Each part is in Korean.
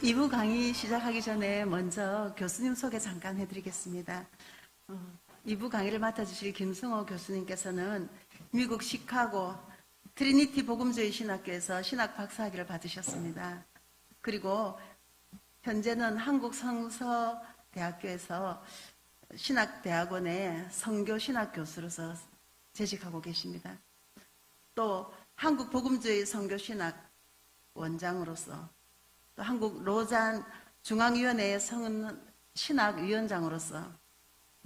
2부 강의 시작하기 전에 먼저 교수님 소개 잠깐 해드리겠습니다. 2부 강의를 맡아주실 김승호 교수님께서는 미국 시카고 트리니티 복음주의 신학교에서 신학 박사학위를 받으셨습니다. 그리고 현재는 한국 성서대학교에서 신학대학원의 선교 신학 교수로서 재직하고 계십니다. 또 한국 복음주의 선교 신학 원장으로서 또 한국 로잔 중앙위원회의 신학위원장으로서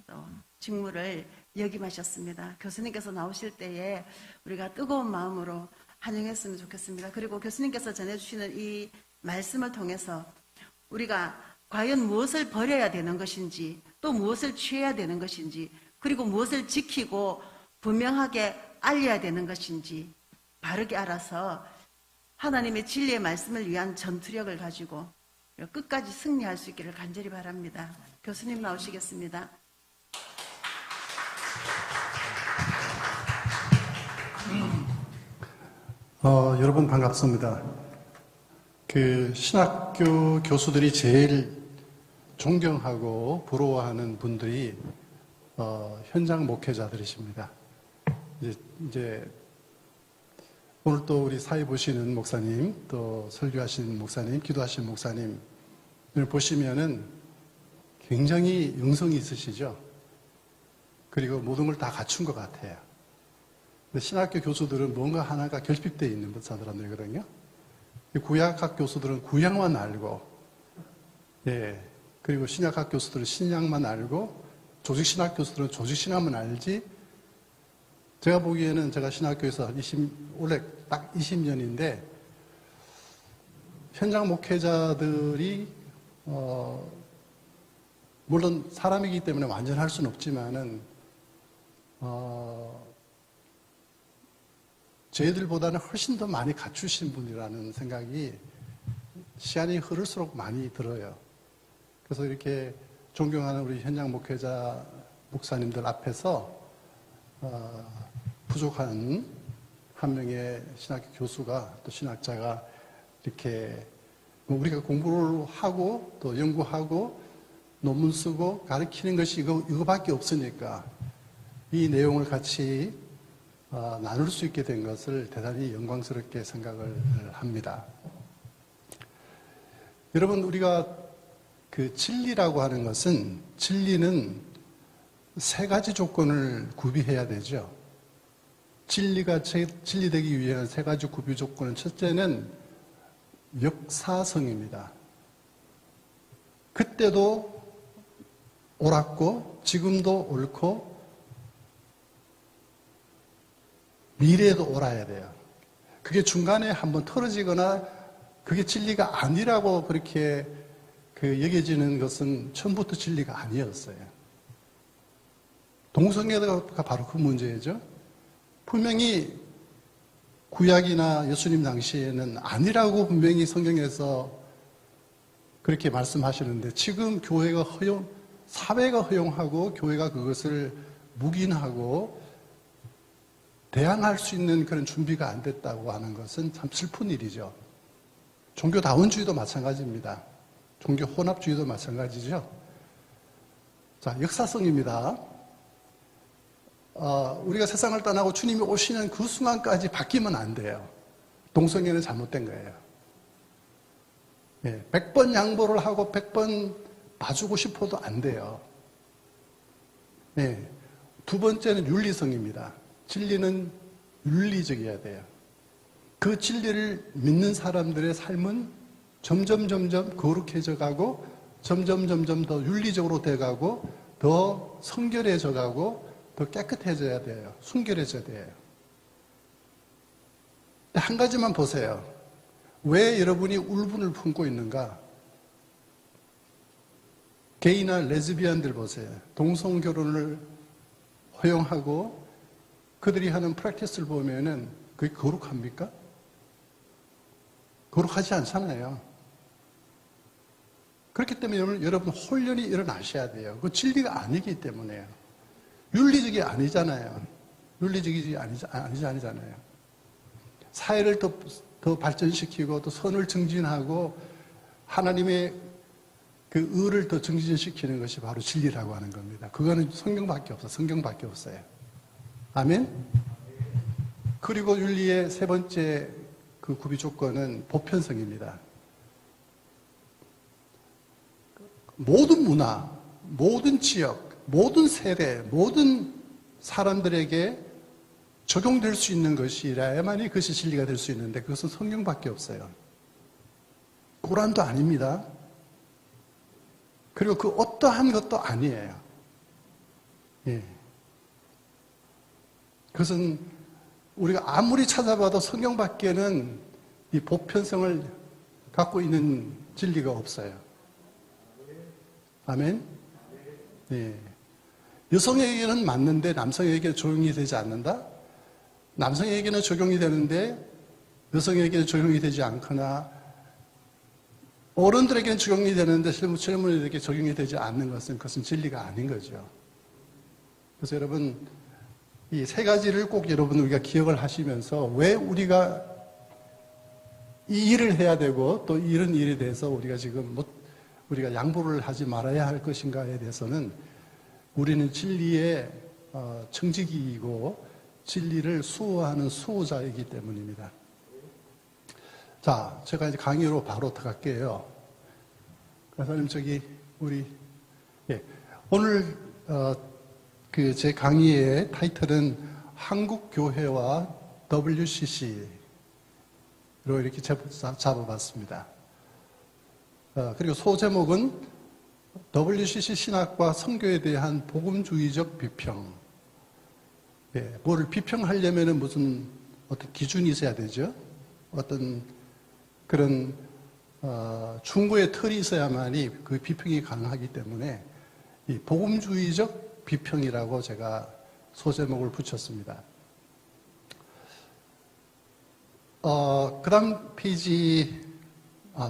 또 직무를 역임하셨습니다. 교수님께서 나오실 때에 우리가 뜨거운 마음으로 환영했으면 좋겠습니다. 그리고 교수님께서 전해주시는 이 말씀을 통해서 우리가 과연 무엇을 버려야 되는 것인지, 또 무엇을 취해야 되는 것인지, 그리고 무엇을 지키고 분명하게 알려야 되는 것인지 바르게 알아서 하나님의 진리의 말씀을 위한 전투력을 가지고 끝까지 승리할 수 있기를 간절히 바랍니다. 교수님 나오시겠습니다. 여러분 반갑습니다. 신학교 교수들이 제일 존경하고 부러워하는 분들이 현장 목회자들이십니다. 이제 오늘 또 우리 사회 보시는 목사님, 또 설교하시는 목사님, 기도하시는 목사님을 보시면은 굉장히 영성이 있으시죠? 그리고 모든 걸 다 갖춘 것 같아요. 근데 신학교 교수들은 뭔가 하나가 결핍되어 있는 사람들이거든요. 구약학 교수들은 구약만 알고, 그리고 신약학 교수들은 신약만 알고, 조직신학 교수들은 조직신학만 알지, 제가 보기에는 제가 신학교에서 올해 딱 20년인데, 현장 목회자들이, 물론 사람이기 때문에 완전할 수는 없지만은, 저희들보다는 훨씬 더 많이 갖추신 분이라는 생각이 시간이 흐를수록 많이 들어요. 그래서 이렇게 존경하는 우리 현장 목회자 목사님들 앞에서 부족한 한 명의 신학교 교수가 또 신학자가 이렇게 우리가 공부를 하고 또 연구하고 논문 쓰고 가르치는 것이 이거밖에 없으니까 이 내용을 같이 나눌 수 있게 된 것을 대단히 영광스럽게 생각을 합니다. 여러분, 우리가 진리라고 하는 것은, 진리는 세 가지 조건을 구비해야 되죠. 진리가 진리되기 위한 세 가지 구비 조건은, 첫째는 역사성입니다. 그때도 옳았고 지금도 옳고 미래에도 옳아야 돼요. 그게 중간에 한번 틀어지거나 그게 진리가 아니라고 그렇게 여겨지는 것은 처음부터 진리가 아니었어요. 동성애가 바로 그 문제죠. 분명히 구약이나 예수님 당시에는 아니라고 분명히 성경에서 그렇게 말씀하시는데, 지금 사회가 허용하고 교회가 그것을 묵인하고 대항할 수 있는 그런 준비가 안 됐다고 하는 것은 참 슬픈 일이죠. 종교다원주의도 마찬가지입니다. 종교 혼합주의도 마찬가지죠. 자, 역사성입니다. 우리가 세상을 떠나고 주님이 오시는 그 순간까지 바뀌면 안 돼요. 동성애는 잘못된 거예요. 100번 양보를 하고 100번 봐주고 싶어도 안 돼요. 두 번째는 윤리성입니다. 진리는 윤리적이어야 돼요. 그 진리를 믿는 사람들의 삶은 점점 거룩해져 가고, 점점 더 윤리적으로 돼가고, 더 성결해져 가고, 더 깨끗해져야 돼요. 순결해져야 돼요. 한 가지만 보세요. 왜 여러분이 울분을 품고 있는가? 게이나 레즈비언들 보세요. 동성결혼을 허용하고 그들이 하는 프랙티스를 보면은 그게 거룩합니까? 거룩하지 않잖아요. 그렇기 때문에 여러분 혼련이 일어나셔야 돼요. 그 진리가 아니기 때문에요. 윤리적이 아니잖아요. 윤리적이지 아니잖아요. 사회를 더 발전시키고 또 선을 증진하고 하나님의 그 의를 더 증진시키는 것이 바로 진리라고 하는 겁니다. 그거는 성경밖에 없어요. 성경밖에 없어요. 아멘? 그리고 윤리의 세 번째 그 구비 조건은 보편성입니다. 모든 문화, 모든 지역, 모든 세대, 모든 사람들에게 적용될 수 있는 것이라야만이 그것이 진리가 될 수 있는데 그것은 성경밖에 없어요. 꾸란도 아닙니다. 그리고 그 어떠한 것도 아니에요. 예. 그것은 우리가 아무리 찾아봐도 성경밖에는 이 보편성을 갖고 있는 진리가 없어요. 아멘? 예. 여성에게는 맞는데 남성에게는 적용이 되지 않는다? 남성에게는 적용이 되는데 여성에게는 적용이 되지 않거나 어른들에게는 적용이 되는데 젊은이들에게 적용이 되지 않는 것은 그것은 진리가 아닌 거죠. 그래서 여러분 이 세 가지를 꼭 여러분 우리가 기억을 하시면서 왜 우리가 이 일을 해야 되고 또 이런 일에 대해서 우리가 지금 우리가 양보를 하지 말아야 할 것인가에 대해서는 우리는 진리의 청지기이고 진리를 수호하는 수호자이기 때문입니다. 자, 제가 이제 강의로 바로 들어갈게요. 그래서 저기 우리 오늘 그 제 강의의 타이틀은 한국 교회와 WCC로 이렇게 잡아봤습니다. 그리고 소제목은 WCC 신학과 선교에 대한 복음주의적 비평. 뭐를 비평하려면 무슨 어떤 기준이 있어야 되죠. 어떤 그런 충고의 틀이 있어야만이 그 비평이 가능하기 때문에 이 복음주의적 비평이라고 제가 소제목을 붙였습니다. 그 다음 페이지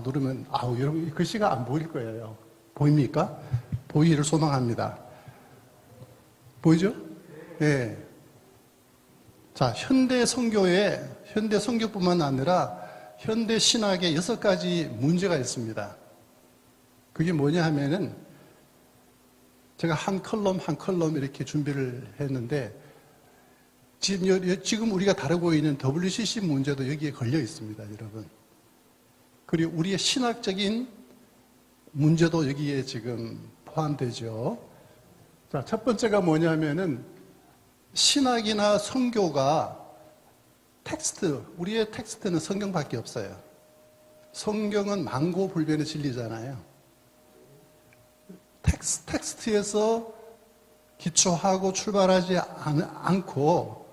누르면 여러분 글씨가 안 보일 거예요. 보입니까? 보이기를 소망합니다. 보이죠? 네. 자, 현대 선교뿐만 아니라 현대 신학에 6가지 문제가 있습니다. 그게 뭐냐 하면은 제가 한 컬럼 이렇게 준비를 했는데 지금 우리가 다루고 있는 WCC 문제도 여기에 걸려 있습니다, 여러분. 그리고 우리의 신학적인 문제도 여기에 지금 포함되죠. 자, 첫 번째가 뭐냐면은 신학이나 선교가 우리의 텍스트는 성경밖에 없어요. 성경은 만고불변의 진리잖아요. 텍스트에서 기초하고 출발하지 않고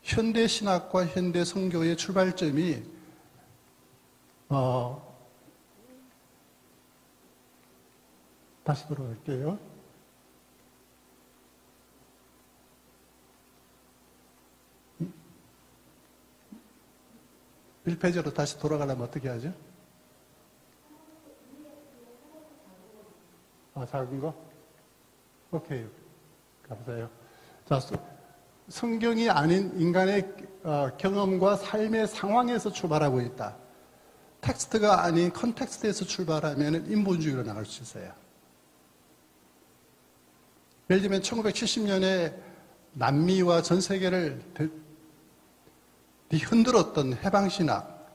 현대 신학과 현대 선교의 출발점이 다시 돌아갈게요. 일 페이지로 다시 돌아가려면 어떻게 하죠? 작은 거? 오케이. 감사해요. 자, 성경이 아닌 인간의 경험과 삶의 상황에서 출발하고 있다. 텍스트가 아닌 컨텍스트에서 출발하면 인본주의로 나갈 수 있어요. 예를 들면 1970년에 남미와 전 세계를 흔들었던 해방신학,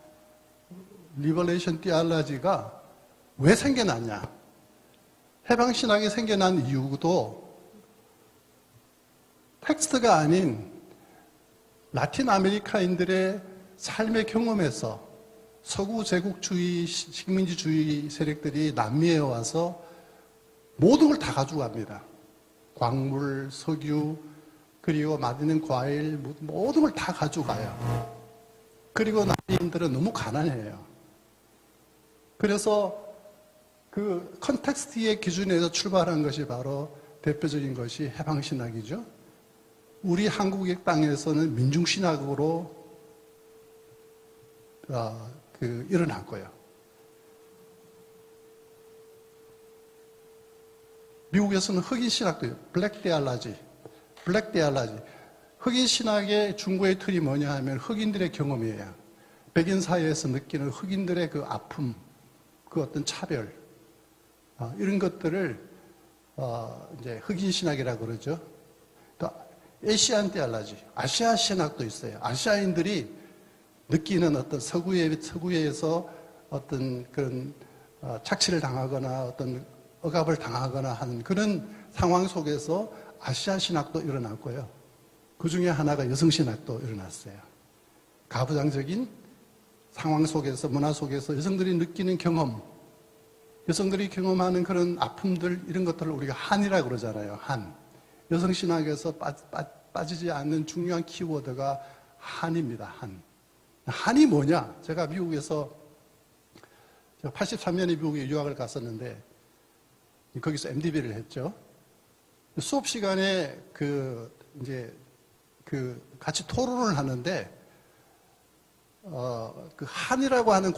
리버레이션 티알라지가 왜 생겨났냐? 해방신학이 생겨난 이유도 텍스트가 아닌 라틴 아메리카인들의 삶의 경험에서 서구 제국주의, 식민지주의 세력들이 남미에 와서 모든 걸 다 가져갑니다. 광물, 석유, 그리고 맛있는 과일, 모든 걸 다 가져가요. 그리고 남미인들은 너무 가난해요. 그래서 그 컨텍스트의 기준에서 출발한 것이 바로 대표적인 것이 해방신학이죠. 우리 한국의 땅에서는 민중신학으로 일어났고요. 미국에서는 흑인신학도 블랙 데알라지. 흑인신학의 중고의 틀이 뭐냐 하면 흑인들의 경험이에요. 백인 사회에서 느끼는 흑인들의 그 아픔, 그 어떤 차별, 이런 것들을 이제 흑인 신학이라고 그러죠. 또 에시안 테올로지, 아시아 신학도 있어요. 아시아인들이 느끼는 어떤 서구에서 어떤 그런 착취를 당하거나 어떤 억압을 당하거나 하는 그런 상황 속에서 아시아 신학도 일어났고요. 그 중에 하나가 여성 신학도 일어났어요. 가부장적인 상황 속에서, 문화 속에서 여성들이 느끼는 경험, 여성들이 경험하는 그런 아픔들, 이런 것들을 우리가 한이라고 그러잖아요. 한. 여성 신학에서 빠지지 않는 중요한 키워드가 한입니다. 한. 한이 뭐냐? 제가 미국에서 83년에 미국에 유학을 갔었는데 거기서 MDB를 했죠. 수업 시간에 같이 토론을 하는데 그 한이라고 하는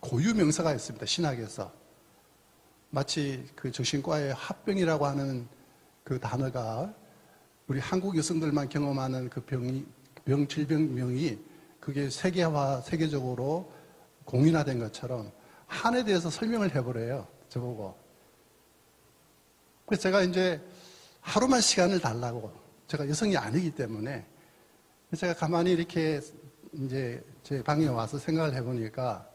고유 명사가 있습니다. 신학에서. 마치 그 정신과의 합병이라고 하는 그 단어가 우리 한국 여성들만 경험하는 그 질병명이 그게 세계적으로 공인화된 것처럼 한에 대해서 설명을 해보래요. 저보고. 그래서 제가 이제 하루만 시간을 달라고. 제가 여성이 아니기 때문에. 제가 가만히 이렇게 이제 제 방에 와서 생각을 해보니까,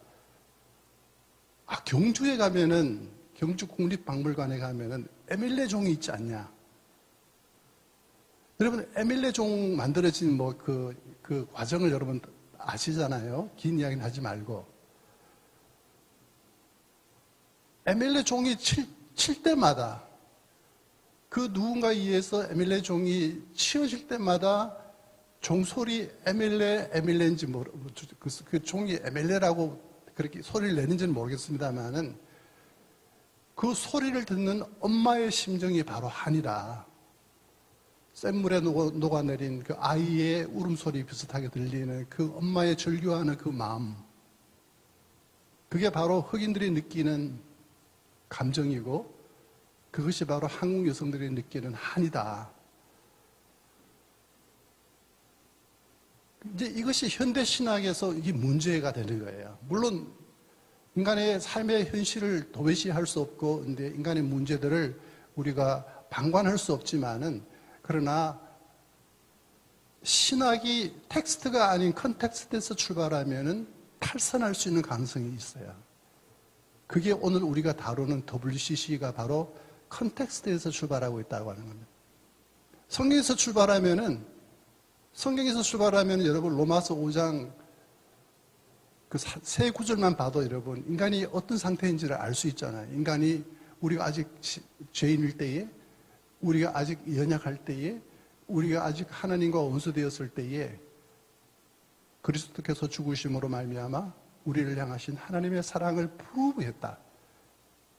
경주에 가면은, 경주 국립박물관에 가면은 에밀레 종이 있지 않냐. 여러분, 에밀레 종 만들어진 그 과정을 여러분 아시잖아요. 긴 이야기는 하지 말고. 에밀레 종이 칠 때마다 그 누군가에 의해서 에밀레 종이 치어질 때마다 종소리 에밀레인지 그 종이 에밀레라고 그렇게 소리를 내는지는 모르겠습니다만은 그 소리를 듣는 엄마의 심정이 바로 한이라. 센 물에 녹아내린 그 아이의 울음소리 비슷하게 들리는 그 엄마의 절규하는 그 마음. 그게 바로 흑인들이 느끼는 감정이고 그것이 바로 한국 여성들이 느끼는 한이다. 이제 이것이 현대 신학에서 이게 문제가 되는 거예요. 물론 인간의 삶의 현실을 도외시할 수 없고, 근데 인간의 문제들을 우리가 방관할 수 없지만은, 그러나 신학이 텍스트가 아닌 컨텍스트에서 출발하면은 탈선할 수 있는 가능성이 있어요. 그게 오늘 우리가 다루는 WCC가 바로 컨텍스트에서 출발하고 있다고 하는 겁니다. 성경에서 출발하면 여러분 로마서 5장 그 세 구절만 봐도 여러분 인간이 어떤 상태인지를 알 수 있잖아요. 인간이 우리가 아직 죄인일 때에, 우리가 아직 연약할 때에, 우리가 아직 하나님과 원수되었을 때에 그리스도께서 죽으심으로 말미암아 우리를 향하신 하나님의 사랑을 프루브했다.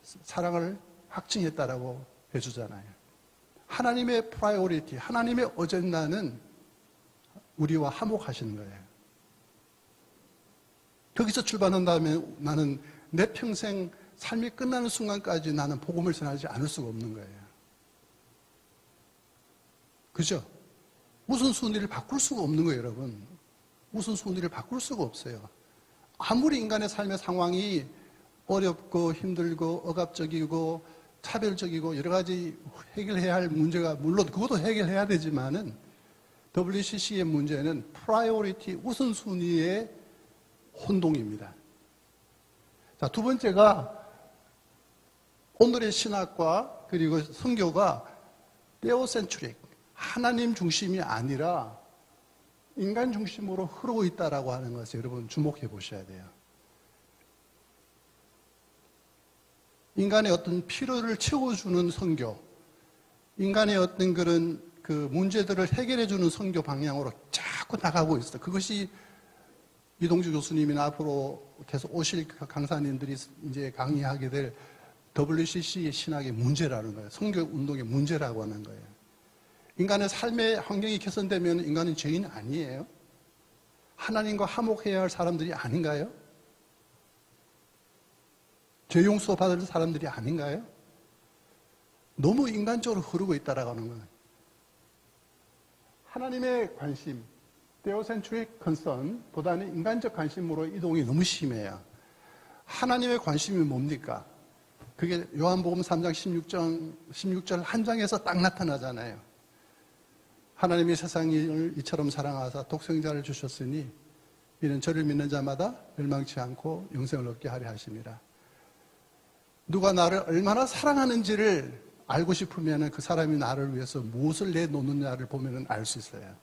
사랑을 확증했다라고 해주잖아요. 하나님의 프라이오리티, 하나님의 어젠다는 우리와 화목하시는 거예요. 거기서 출발한다면 나는 내 평생 삶이 끝나는 순간까지 나는 복음을 전하지 않을 수가 없는 거예요. 그죠? 우선순위를 바꿀 수가 없는 거예요, 여러분. 우선순위를 바꿀 수가 없어요. 아무리 인간의 삶의 상황이 어렵고 힘들고 억압적이고 차별적이고 여러 가지 해결해야 할 문제가, 물론 그것도 해결해야 되지만은 WCC의 문제는 프라이오리티, 우선순위의 혼동입니다. 자, 두 번째가 오늘의 신학과 그리고 선교가 테오센트릭, 하나님 중심이 아니라 인간 중심으로 흐르고 있다라고 하는 것을 여러분 주목해 보셔야 돼요. 인간의 어떤 필요를 채워주는 선교, 인간의 어떤 그런 그 문제들을 해결해주는 선교 방향으로 자꾸 나가고 있어요. 그것이 이동주 교수님이나 앞으로 계속 오실 강사님들이 이제 강의하게 될 WCC 신학의 문제라는 거예요. 선교 운동의 문제라고 하는 거예요. 인간의 삶의 환경이 개선되면 인간은 죄인 아니에요? 하나님과 화목해야 할 사람들이 아닌가요? 죄 용서 받을 사람들이 아닌가요? 너무 인간적으로 흐르고 있다라고 하는 거예요. 하나님의 관심, 테오센트릭 컨선보다는 인간적 관심으로 이동이 너무 심해요. 하나님의 관심이 뭡니까? 그게 요한복음 3장 16절 한 장에서 딱 나타나잖아요. 하나님이 세상을 이처럼 사랑하사 독생자를 주셨으니 이는 저를 믿는 자마다 멸망치 않고 영생을 얻게 하려 하심이라. 누가 나를 얼마나 사랑하는지를 알고 싶으면 그 사람이 나를 위해서 무엇을 내놓느냐를 보면 알 수 있어요.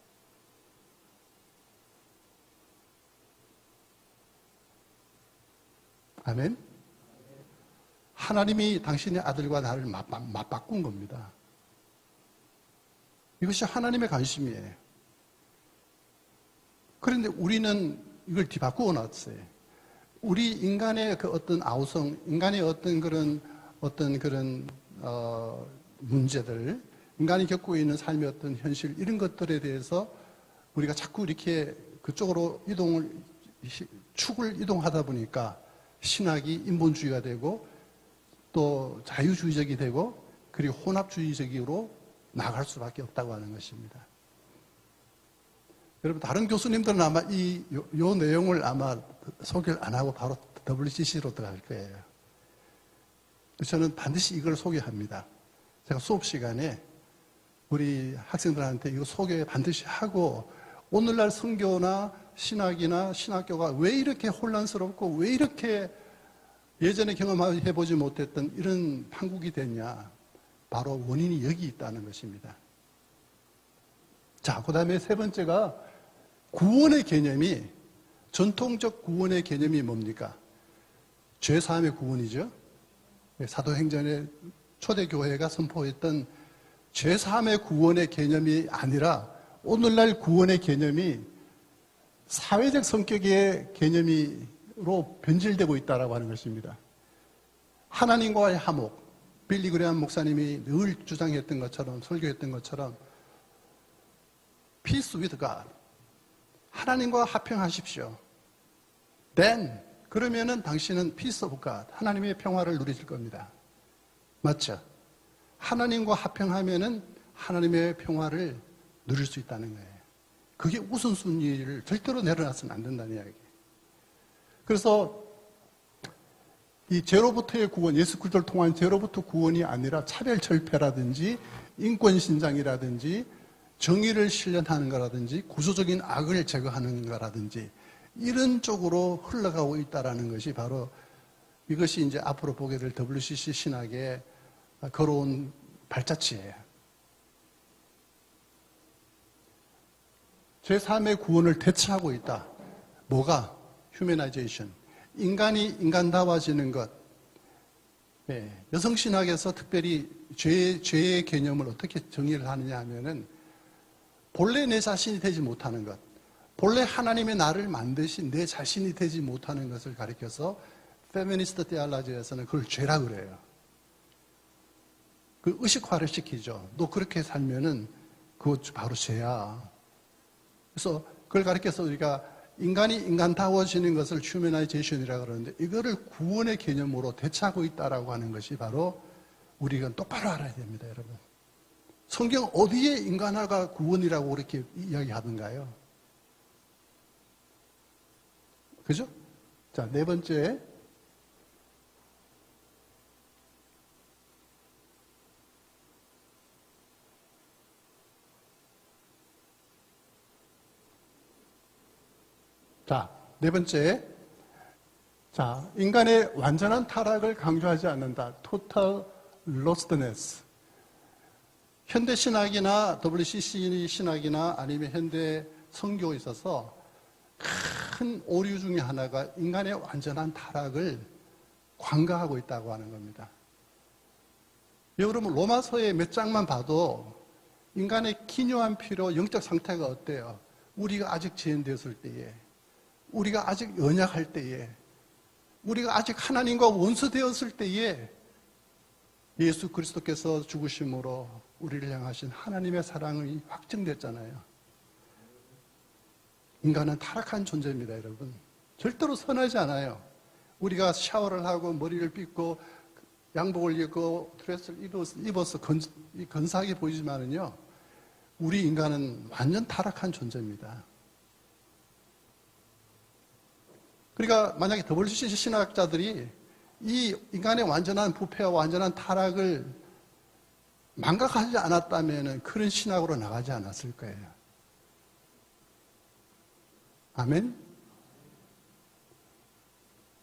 아멘? 하나님이 당신의 아들과 나를 맞바꾼 겁니다. 이것이 하나님의 관심이에요. 그런데 우리는 이걸 뒤바꾸어 놨어요. 우리 인간의 그 어떤 아우성, 인간의 어떤 그런 문제들, 인간이 겪고 있는 삶의 어떤 현실, 이런 것들에 대해서 우리가 자꾸 이렇게 그쪽으로 축을 이동하다 보니까 신학이 인본주의가 되고 또 자유주의적이 되고 그리고 혼합주의적으로 나갈 수밖에 없다고 하는 것입니다. 여러분, 다른 교수님들은 아마 요 내용을 아마 소개를 안 하고 바로 WCC로 들어갈 거예요. 저는 반드시 이걸 소개합니다. 제가 수업 시간에 우리 학생들한테 이거 소개 반드시 하고, 오늘날 선교나 신학이나 신학교가 왜 이렇게 혼란스럽고 왜 이렇게 예전에 경험해보지 못했던 이런 판국이 됐냐. 바로 원인이 여기 있다는 것입니다. 자, 그 다음에 세 번째가 구원의 개념이, 전통적 구원의 개념이 뭡니까? 죄사함의 구원이죠. 사도행전의 초대교회가 선포했던 죄사함의 구원의 개념이 아니라 오늘날 구원의 개념이 사회적 성격의 개념으로 변질되고 있다고 하는 것입니다. 하나님과의 화목, 빌리 그레함 목사님이 늘 주장했던 것처럼, 설교했던 것처럼 Peace with God, 하나님과 화평하십시오. Then, 그러면은 당신은 Peace of God, 하나님의 평화를 누리실 겁니다. 맞죠? 하나님과 화평하면은 하나님의 평화를 누릴 수 있다는 거예요. 그게 우선순위를 절대로 내려놔서는 안 된다는 이야기예요. 그래서 이 죄로부터의 구원, 예수 그리스도를 통한 죄로부터 구원이 아니라 차별철폐라든지 인권신장이라든지 정의를 실현하는 거라든지 구조적인 악을 제거하는 거라든지 이런 쪽으로 흘러가고 있다는 것이 바로 이것이 이제 앞으로 보게 될 WCC 신학의 걸어온 발자취예요. 제3의 구원을 대체하고 있다. 뭐가? 휴머나이제이션. 인간이 인간다워지는 것. 네. 여성신학에서 특별히 죄의 개념을 어떻게 정의를 하느냐 하면은 본래 내 자신이 되지 못하는 것, 본래 하나님의 나를 만드신 내 자신이 되지 못하는 것을 가리켜서 페미니스트 테올로지에서는 그걸 죄라 그래요. 그 의식화를 시키죠. 너 그렇게 살면은 그거 바로 죄야. 그래서 그걸 가리켜서 우리가 인간이 인간다워지는 것을 휴머나이제이션이라고 그러는데 이거를 구원의 개념으로 대체하고 있다라고 하는 것이 바로 우리가 똑바로 알아야 됩니다, 여러분. 성경 어디에 인간화가 구원이라고 그렇게 이야기하던가요? 그죠? 자, 네 번째. 자, 네 번째. 자, 인간의 완전한 타락을 강조하지 않는다. Total lostness. 현대 신학이나 WCC 신학이나 아니면 현대 선교에 있어서 큰 오류 중에 하나가 인간의 완전한 타락을 관가하고 있다고 하는 겁니다. 여러분, 로마서의 몇 장만 봐도 인간의 기묘한 피로 영적 상태가 어때요? 우리가 아직 죄인되었을 때에, 우리가 아직 연약할 때에, 우리가 아직 하나님과 원수되었을 때에 예수 그리스도께서 죽으심으로 우리를 향하신 하나님의 사랑이 확증됐잖아요. 인간은 타락한 존재입니다, 여러분. 절대로 선하지 않아요. 우리가 샤워를 하고 머리를 빗고 양복을 입고 드레스를 입어서 건사하게 보이지만은요, 우리 인간은 완전 타락한 존재입니다. 그러니까 만약에 WCC 신학자들이 이 인간의 완전한 부패와 완전한 타락을 망각하지 않았다면 그런 신학으로 나가지 않았을 거예요. 아멘?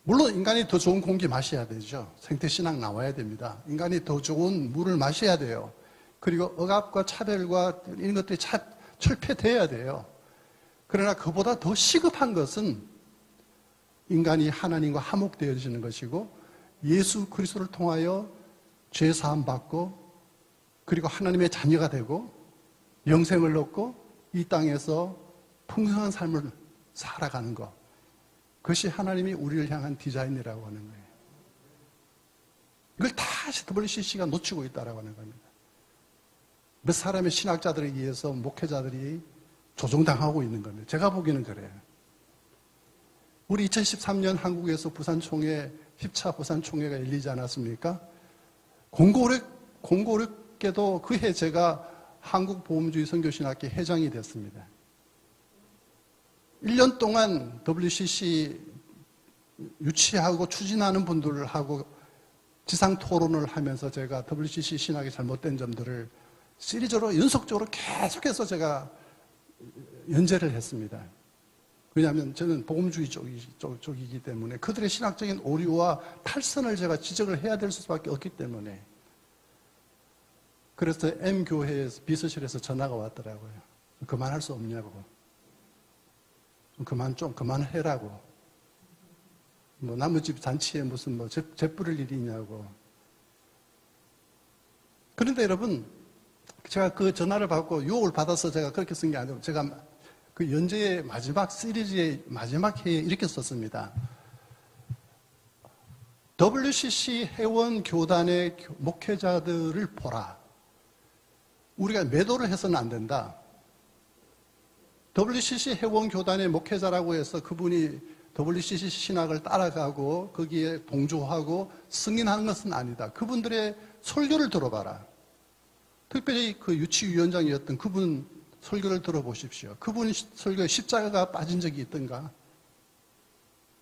물론 인간이 더 좋은 공기 마셔야 되죠. 생태신학 나와야 됩니다. 인간이 더 좋은 물을 마셔야 돼요. 그리고 억압과 차별과 이런 것들이 철폐돼야 돼요. 그러나 그보다 더 시급한 것은 인간이 하나님과 화목되어지는 것이고 예수 그리스도를 통하여 죄 사함 받고 그리고 하나님의 자녀가 되고 영생을 얻고 이 땅에서 풍성한 삶을 살아가는 것. 그것이 하나님이 우리를 향한 디자인이라고 하는 거예요. 이걸 다시 WCC가 놓치고 있다고 하는 겁니다. 몇 사람의 신학자들에 의해서 목회자들이 조종당하고 있는 겁니다. 제가 보기에는 그래요. 우리 2013년 한국에서 부산총회, 10차 부산총회가 열리지 않았습니까? 공고롭게도 그해 제가 한국보험주의 선교신학회 회장이 됐습니다. 1년 동안 WCC 유치하고 추진하는 분들하고 지상 토론을 하면서 제가 WCC 신학이 잘못된 점들을 시리즈로 연속적으로 계속해서 제가 연재를 했습니다. 왜냐하면 저는 복음주의 쪽이기 때문에 그들의 신학적인 오류와 탈선을 제가 지적을 해야 될 수밖에 없기 때문에 그래서 M교회에서 비서실에서 전화가 왔더라고요. 그만할 수 없냐고. 그만해라고. 뭐 남의 집 잔치에 무슨 뭐 재뿌릴 일이 있냐고. 그런데 여러분, 제가 그 전화를 받고 유혹을 받아서 제가 그렇게 쓴 게 아니고 제가 그 연재의 마지막 시리즈의 마지막 회에 이렇게 썼습니다. WCC 회원 교단의 목회자들을 보라. 우리가 매도를 해서는 안 된다. WCC 회원 교단의 목회자라고 해서 그분이 WCC 신학을 따라가고 거기에 동조하고 승인하는 것은 아니다. 그분들의 설교를 들어봐라. 특별히 그 유치위원장이었던 그분 설교를 들어보십시오. 그분 설교에 십자가가 빠진 적이 있던가?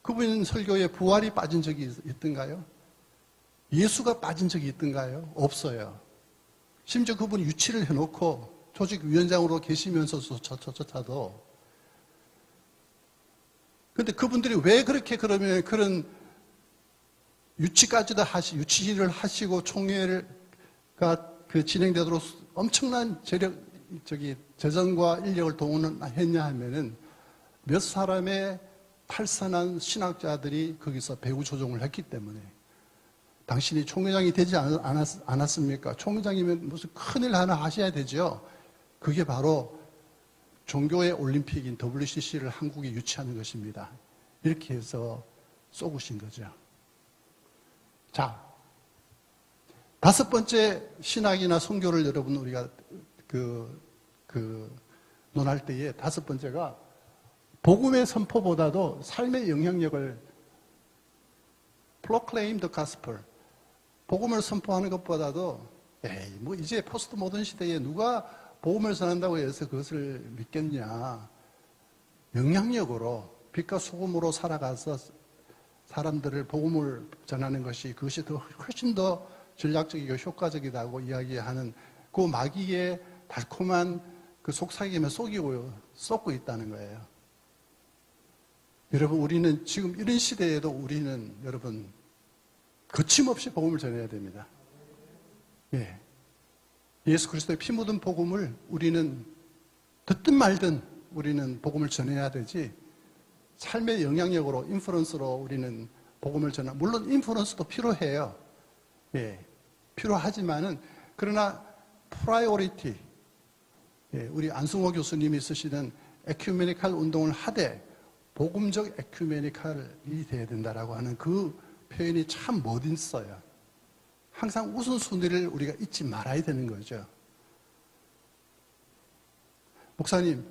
그분 설교에 부활이 빠진 적이 있던가요? 예수가 빠진 적이 있던가요? 없어요. 심지어 그분이 유치를 해놓고 조직위원장으로 계시면서조차도 근데 그분들이 왜 그렇게 그러면 그런 유치까지도 유치를 하시고 총회가 그 진행되도록 엄청난 재정과 인력을 동원했냐 하면은 몇 사람의 탈선한 신학자들이 거기서 배후 조종을 했기 때문에 당신이 총회장이 되지 않았습니까? 총회장이면 무슨 큰일 하나 하셔야 되죠. 그게 바로 종교의 올림픽인 WCC를 한국에 유치하는 것입니다. 이렇게 해서 쏘구신 거죠. 자, 다섯 번째 신학이나 선교를 여러분 우리가 논할 때에 다섯 번째가 복음의 선포보다도 삶의 영향력을 proclaim the gospel. 복음을 선포하는 것보다도 뭐 이제 포스트 모던 시대에 누가 복음을 전한다고 해서 그것을 믿겠냐. 영향력으로 빛과 소금으로 살아가서 사람들을 복음을 전하는 것이 그것이 훨씬 더 전략적이고 효과적이다고 이야기하는 그 마귀의 달콤한 그 속삭임에 쏟고 있다는 거예요. 여러분, 우리는 지금 이런 시대에도 우리는 여러분 거침없이 복음을 전해야 됩니다. 예. 예수 그리스도의 피 묻은 복음을 우리는 듣든 말든 우리는 복음을 전해야 되지 삶의 영향력으로 인플루언스로 우리는 복음을 전하 물론 인플루언스도 필요해요. 예. 필요하지만은 그러나 프라이오리티 우리 안승호 교수님이 쓰시는 에큐메니칼 운동을 하되 복음적 에큐메니칼이 돼야 된다라고 하는 그 표현이 참 멋있어요. 항상 우선순위를 우리가 잊지 말아야 되는 거죠. 목사님,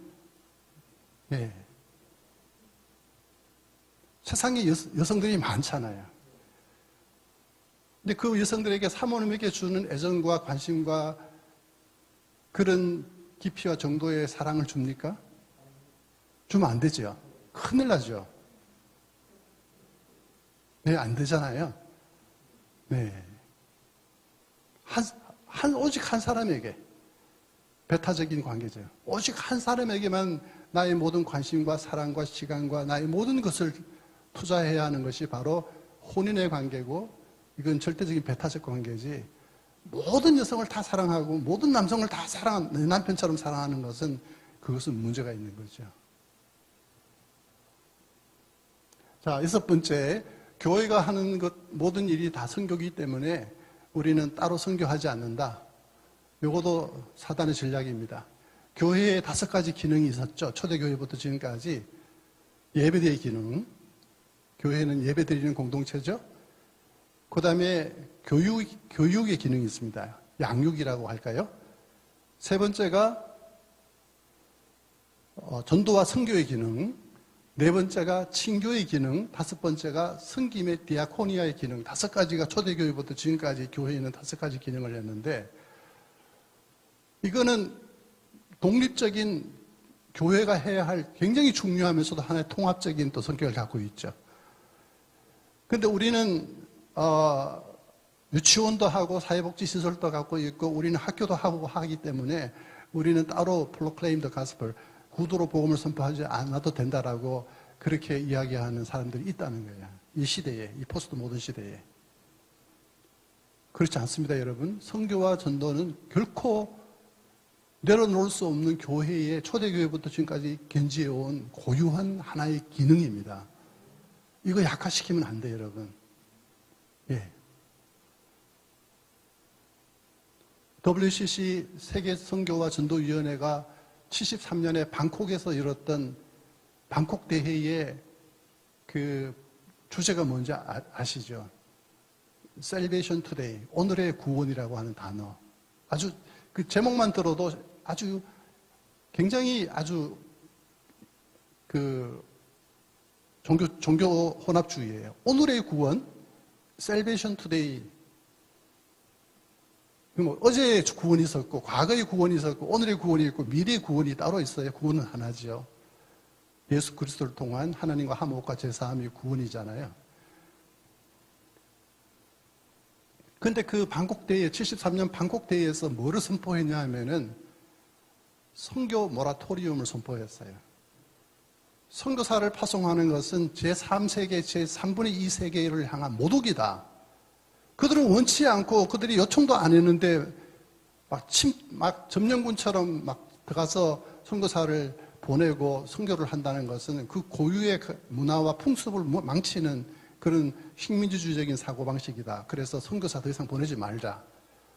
예. 세상에 여성들이 많잖아요. 근데 그 여성들에게 사모님에게 주는 애정과 관심과 그런 깊이와 정도의 사랑을 줍니까? 주면 안 되죠. 큰일 나죠. 네, 안 되잖아요. 네. 오직 한 사람에게, 배타적인 관계죠. 오직 한 사람에게만 나의 모든 관심과 사랑과 시간과 나의 모든 것을 투자해야 하는 것이 바로 혼인의 관계고, 이건 절대적인 배타적 관계지, 모든 여성을 다 사랑하고 모든 남성을 다 내 남편처럼 사랑하는 것은, 그것은 문제가 있는 거죠. 자, 6번째, 교회가 하는 것 모든 일이 다 선교이기 때문에 우리는 따로 선교하지 않는다. 이것도 사단의 전략입니다. 교회에 5가지 기능이 있었죠. 초대교회부터 지금까지. 예배대의 기능, 교회는 예배드리는 공동체죠. 그 다음에 교육의 기능이 있습니다. 양육이라고 할까요? 3번째가 전도와 선교의 기능, 4번째가 친교의 기능, 5번째가 섬김의 디아코니아의 기능, 5가지가 초대교회부터 지금까지 교회에는 5가지 기능을 했는데, 이거는 독립적인 교회가 해야 할 굉장히 중요하면서도 하나의 통합적인 또 성격을 갖고 있죠. 근데 우리는 유치원도 하고 사회복지시설도 갖고 있고 우리는 학교도 하고 하기 때문에 우리는 따로 proclaim the gospel, 구두로 복음을 선포하지 않아도 된다라고 그렇게 이야기하는 사람들이 있다는 거예요. 이 시대에, 이 포스트 모던 시대에. 그렇지 않습니다, 여러분. 선교와 전도는 결코 내려놓을 수 없는 교회의, 초대교회부터 지금까지 견지해온 고유한 하나의 기능입니다. 이거 약화시키면 안 돼요, 여러분. 예. WCC 세계 선교와 전도위원회가 73년에 방콕에서 열었던 방콕 대회의 그 주제가 뭔지 아시죠? Salvation Today, 오늘의 구원이라고 하는 단어. 아주 그 제목만 들어도 아주 굉장히 아주 그 종교 혼합주의예요. 오늘의 구원, Salvation Today. 뭐 어제의 구원이 있었고, 과거의 구원이 있었고, 오늘의 구원이 있고, 미래의 구원이 따로 있어요. 구원은 하나죠. 예수 그리스도를 통한 하나님과 화목과 제사함이 구원이잖아요. 근데 그 방콕대회, 73년 방콕대회에서 뭐를 선포했냐 하면은 선교 모라토리움을 선포했어요. 선교사를 파송하는 것은 제3세계, 제3분의 2 세계를 향한 모독이다. 그들은 원치 않고 그들이 요청도 안 했는데 막 점령군처럼 막 들어가서 선교사를 보내고 선교를 한다는 것은 그 고유의 문화와 풍습을 망치는 그런 식민지주의적인 사고방식이다. 그래서 선교사 더 이상 보내지 말자.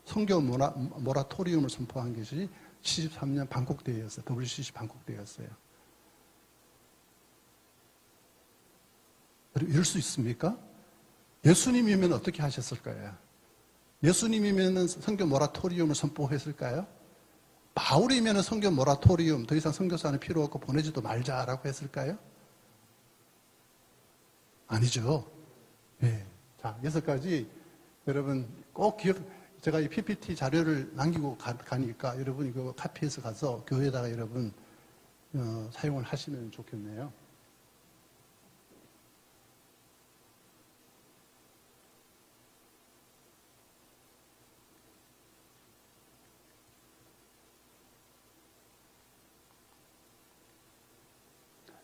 선교 모라토리움을 선포한 것이 73년 방콕대회였어요. WCC 방콕대회였어요. 이럴 수 있습니까? 예수님이면 어떻게 하셨을 거예요? 예수님이면 선교 모라토리움을 선포했을까요? 바울이면 선교 모라토리움, 더 이상 선교사는 필요 없고 보내지도 말자라고 했을까요? 아니죠. 네. 자, 6가지 여러분 꼭 제가 이 PPT 자료를 남기고 가니까 여러분 이거 카피해서 가서 교회에다가 여러분 사용을 하시면 좋겠네요.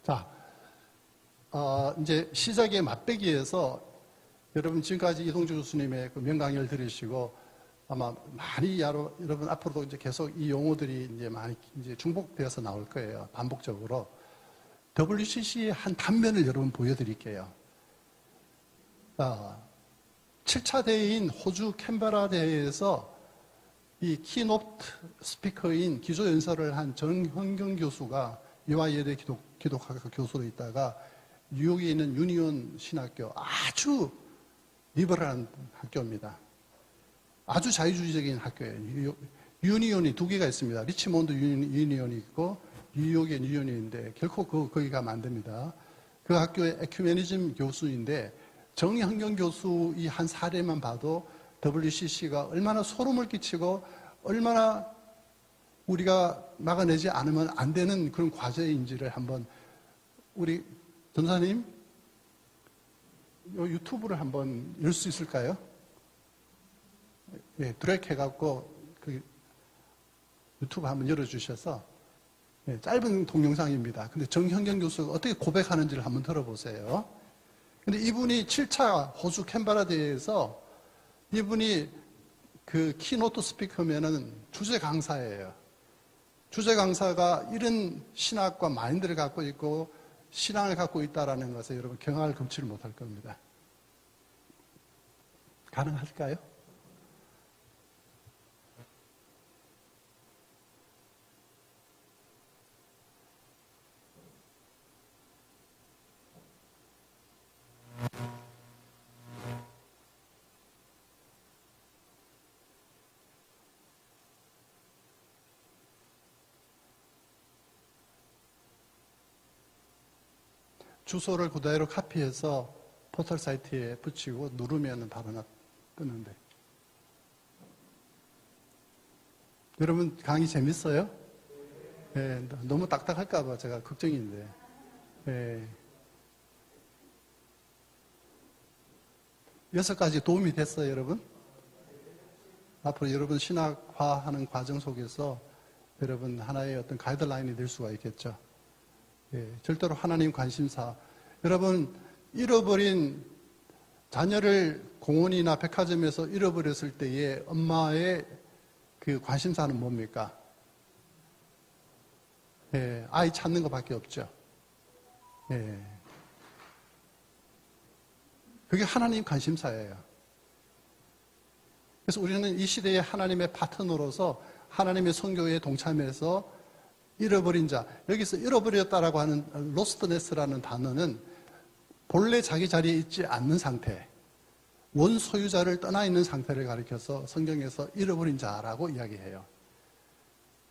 자, 이제 시작의 맛배기에서 여러분 지금까지 이동주 교수님의 그 명강의를 들으시고 아마 많이 여러분 앞으로도 이제 계속 이 용어들이 이제 많이 이제 중복되어서 나올 거예요. 반복적으로. WCC의 한 단면을 여러분 보여드릴게요. 7차 대회인 호주 캔베라 대회에서 이 키노트 스피커인 기조연설을 한 정형경 교수가 이화여대 기독학과 교수로 있다가 뉴욕에 있는 유니온 신학교, 아주 리버럴한 학교입니다. 아주 자유주의적인 학교예요. 유니온이 2개가 있습니다. 리치몬드 유니온이 있고 뉴욕의 유니온인데 결코 거기 가면 안 됩니다. 그 학교의 에큐메니즘 교수인데 정형경 교수 이 한 사례만 봐도 WCC가 얼마나 소름을 끼치고 얼마나 우리가 막아내지 않으면 안 되는 그런 과제인지를 한번 우리 전사님 요 유튜브를 한번 열 수 있을까요? 예, 드래그 해갖고 그 유튜브 한번 열어주셔서 예, 짧은 동영상입니다. 근데 정현경 교수가 어떻게 고백하는지를 한번 들어보세요. 근데 이분이 7차 호주 캔버라 대회에서 이분이 그 키노트 스피커면은 주제 강사예요. 주제 강사가 이런 신학과 마인드를 갖고 있고 신앙을 갖고 있다라는 것에 여러분 경악을 금치를 못할 겁니다. 가능할까요? 주소를 그대로 카피해서 포털 사이트에 붙이고 누르면 바로 뜨는데. 여러분 강의 재밌어요? 예, 너무 딱딱할까봐 제가 걱정인데. 예. 6가지 도움이 됐어요, 여러분? 앞으로 여러분 신학화하는 과정 속에서 여러분 하나의 어떤 가이드라인이 될 수가 있겠죠. 예, 절대로 하나님 관심사. 여러분, 잃어버린 자녀를 공원이나 백화점에서 잃어버렸을 때의 엄마의 그 관심사는 뭡니까? 예, 아이 찾는 것밖에 없죠. 예. 그게 하나님 관심사예요. 그래서 우리는 이 시대에 하나님의 파트너로서 하나님의 선교에 동참해서 잃어버린 자, 여기서 잃어버렸다라고 하는 로스트네스라는 단어는 본래 자기 자리에 있지 않는 상태, 원소유자를 떠나 있는 상태를 가리켜서 성경에서 잃어버린 자라고 이야기해요.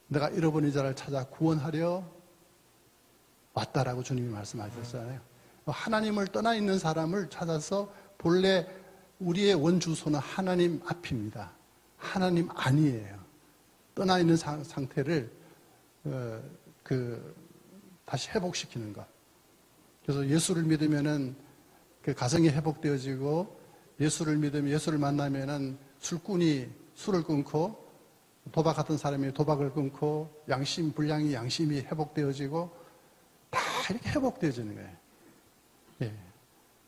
내가 잃어버린 자를 찾아 구원하려 왔다라고 주님이 말씀하셨잖아요. 하나님을 떠나 있는 사람을 찾아서 본래 우리의 원주소는 하나님 앞입니다. 하나님 아니에요. 떠나 있는 상태를 다시 회복시키는 것. 그래서 예수를 믿으면은 그 가정이 회복되어지고, 예수를 믿으면 예수를 만나면은 술꾼이 술을 끊고, 도박 같은 사람이 도박을 끊고, 불량이 양심이 회복되어지고, 다 이렇게 회복되어지는 거예요. 예.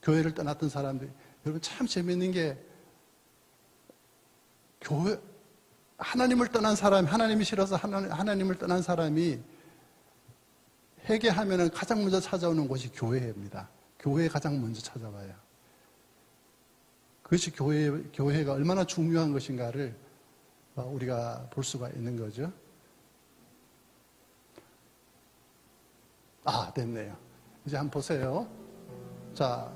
교회를 떠났던 사람들, 여러분 참 재밌는 게, 하나님을 떠난 사람, 하나님이 싫어서 하나님을 떠난 사람이 회개하면은 가장 먼저 찾아오는 곳이 교회입니다. 교회에 가장 먼저 찾아와요. 그것이 교회가 얼마나 중요한 것인가를 우리가 볼 수가 있는 거죠. 됐네요. 이제 한번 보세요. 자,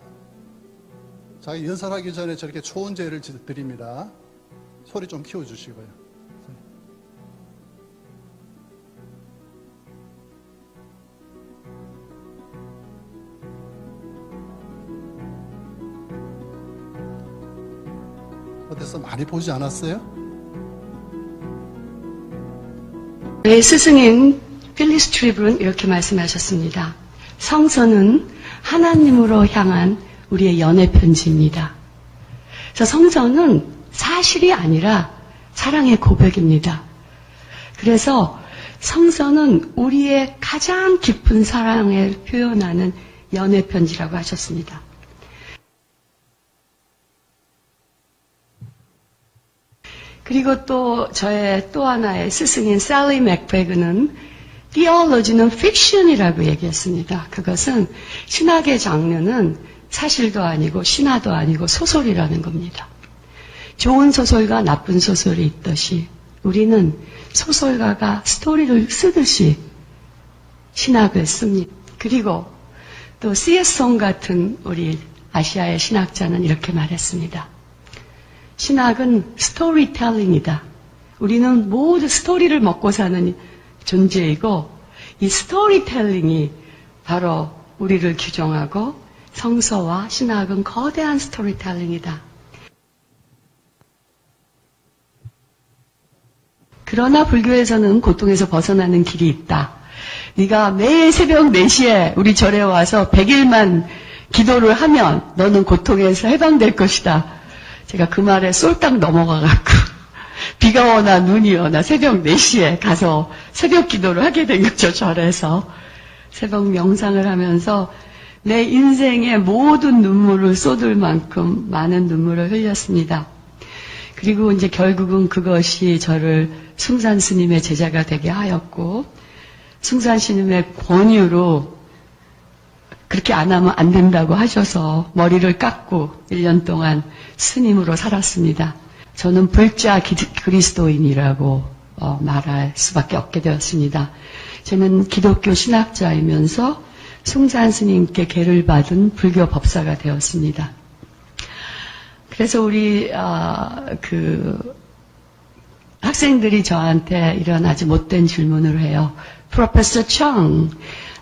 연설하기 전에 저렇게 초원제를 드립니다. 소리 좀 키워주시고요. 어디서 많이 보지 않았어요? 네, 스승인 필리스 트리블은 이렇게 말씀하셨습니다. 성서는 하나님으로 향한 우리의 연애 편지입니다. 그래서 성서는 사실이 아니라 사랑의 고백입니다. 그래서 성서는 우리의 가장 깊은 사랑을 표현하는 연애 편지라고 하셨습니다. 그리고 또 저의 또 하나의 스승인 셀리 맥브래그는 theology는 fiction이라고 얘기했습니다. 그것은 신학의 장르는 사실도 아니고 신화도 아니고 소설이라는 겁니다. 좋은 소설과 나쁜 소설이 있듯이 우리는 소설가가 스토리를 쓰듯이 신학을 씁니다. 그리고 또 C.S.송 같은 우리 아시아의 신학자는 이렇게 말했습니다. 신학은 스토리텔링이다. 우리는 모두 스토리를 먹고 사는 존재이고 이 스토리텔링이 바로 우리를 규정하고 성서와 신학은 거대한 스토리텔링이다. 그러나 불교에서는 고통에서 벗어나는 길이 있다. 네가 매일 새벽 4시에 우리 절에 와서 100일만 기도를 하면 너는 고통에서 해방될 것이다. 제가 그 말에 쏠딱 넘어가갖고 비가 오나 눈이 오나 새벽 4시에 가서 새벽 기도를 하게 된 거죠. 절에서 새벽 명상을 하면서 내 인생의 모든 눈물을 쏟을 만큼 많은 눈물을 흘렸습니다. 그리고 이제 결국은 그것이 저를 숭산 스님의 제자가 되게 하였고, 숭산 스님의 권유로 그렇게 안 하면 안 된다고 하셔서 머리를 깎고 1년 동안 스님으로 살았습니다. 저는 불자 그리스도인이라고 말할 수밖에 없게 되었습니다. 저는 기독교 신학자이면서 숭산 스님께 계를 받은 불교 법사가 되었습니다. 그래서 우리 학생들이 저한테 이런 아주 못된 질문을 해요. Professor Chung,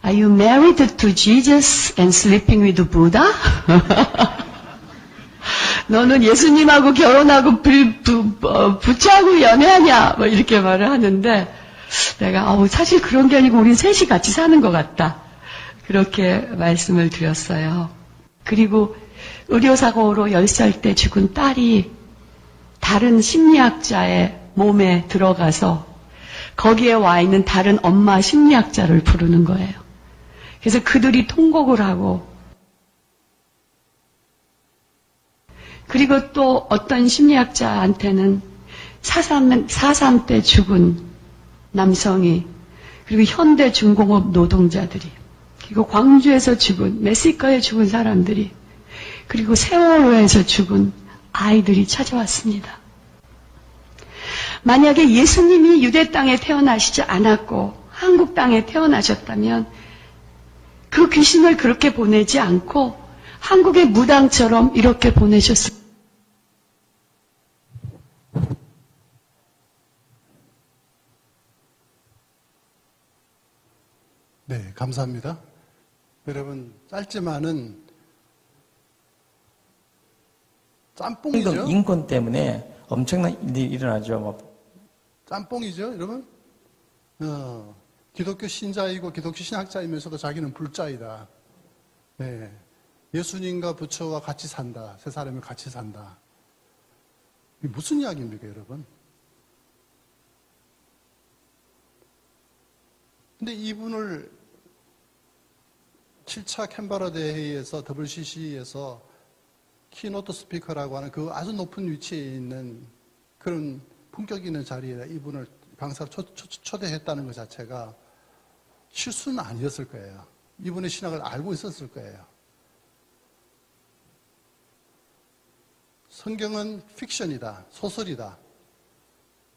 are you married to Jesus and sleeping with Buddha? 너는 예수님하고 결혼하고 부처하고 연애하냐? 뭐 이렇게 말을 하는데 내가 사실 그런 게 아니고 우린 셋이 같이 사는 것 같다. 그렇게 말씀을 드렸어요. 그리고 의료사고로 10살 때 죽은 딸이 다른 심리학자의 몸에 들어가서 거기에 와 있는 다른 엄마 심리학자를 부르는 거예요. 그래서 그들이 통곡을 하고, 그리고 또 어떤 심리학자한테는 4.3 때 죽은 남성이, 그리고 현대 중공업 노동자들이, 그리고 광주에서 죽은, 멕시코에 죽은 사람들이, 그리고 세월호에서 죽은 아이들이 찾아왔습니다. 만약에 예수님이 유대 땅에 태어나시지 않았고 한국 땅에 태어나셨다면 그 귀신을 그렇게 보내지 않고 한국의 무당처럼 이렇게 보내셨습니다. 네, 감사합니다. 여러분, 짧지만은 짬뽕이죠? 인권 때문에 엄청난 일이 일어나죠. 짬뽕이죠, 여러분? 기독교 신자이고 기독교 신학자이면서도 자기는 불자이다. 네. 예수님과 부처와 같이 산다. 세 사람이 같이 산다. 이게 무슨 이야기입니까, 여러분? 근데 이분을 7차 캔버라 대회에서 WCC에서 키노트 스피커라고 하는 그 아주 높은 위치에 있는 그런 품격 있는 자리에 이분을 강사로 초대했다는 것 자체가 실수는 아니었을 거예요. 이분의 신학을 알고 있었을 거예요. 성경은 픽션이다, 소설이다,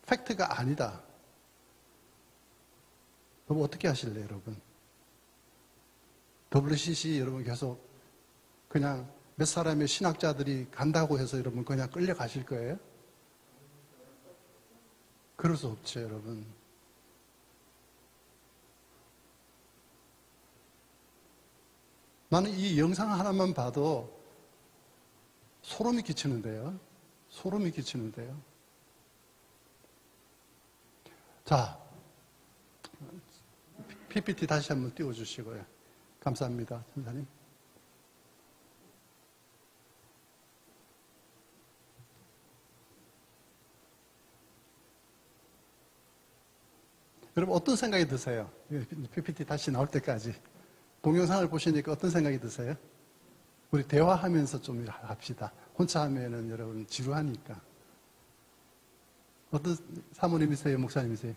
팩트가 아니다. 그럼 어떻게 하실래요, 여러분? WCC 여러분 계속 그냥 몇 사람의 신학자들이 간다고 해서 여러분 그냥 끌려가실 거예요? 그럴 수 없죠, 여러분. 나는 이 영상 하나만 봐도 소름이 끼치는데요. 소름이 끼치는데요. 자, PPT 다시 한번 띄워주시고요. 감사합니다, 선생님. 여러분 어떤 생각이 드세요? PPT 다시 나올 때까지 동영상을 보시니까 어떤 생각이 드세요? 우리 대화하면서 좀 합시다. 혼자 하면은 여러분 지루하니까. 어떤 사모님이세요? 목사님이세요?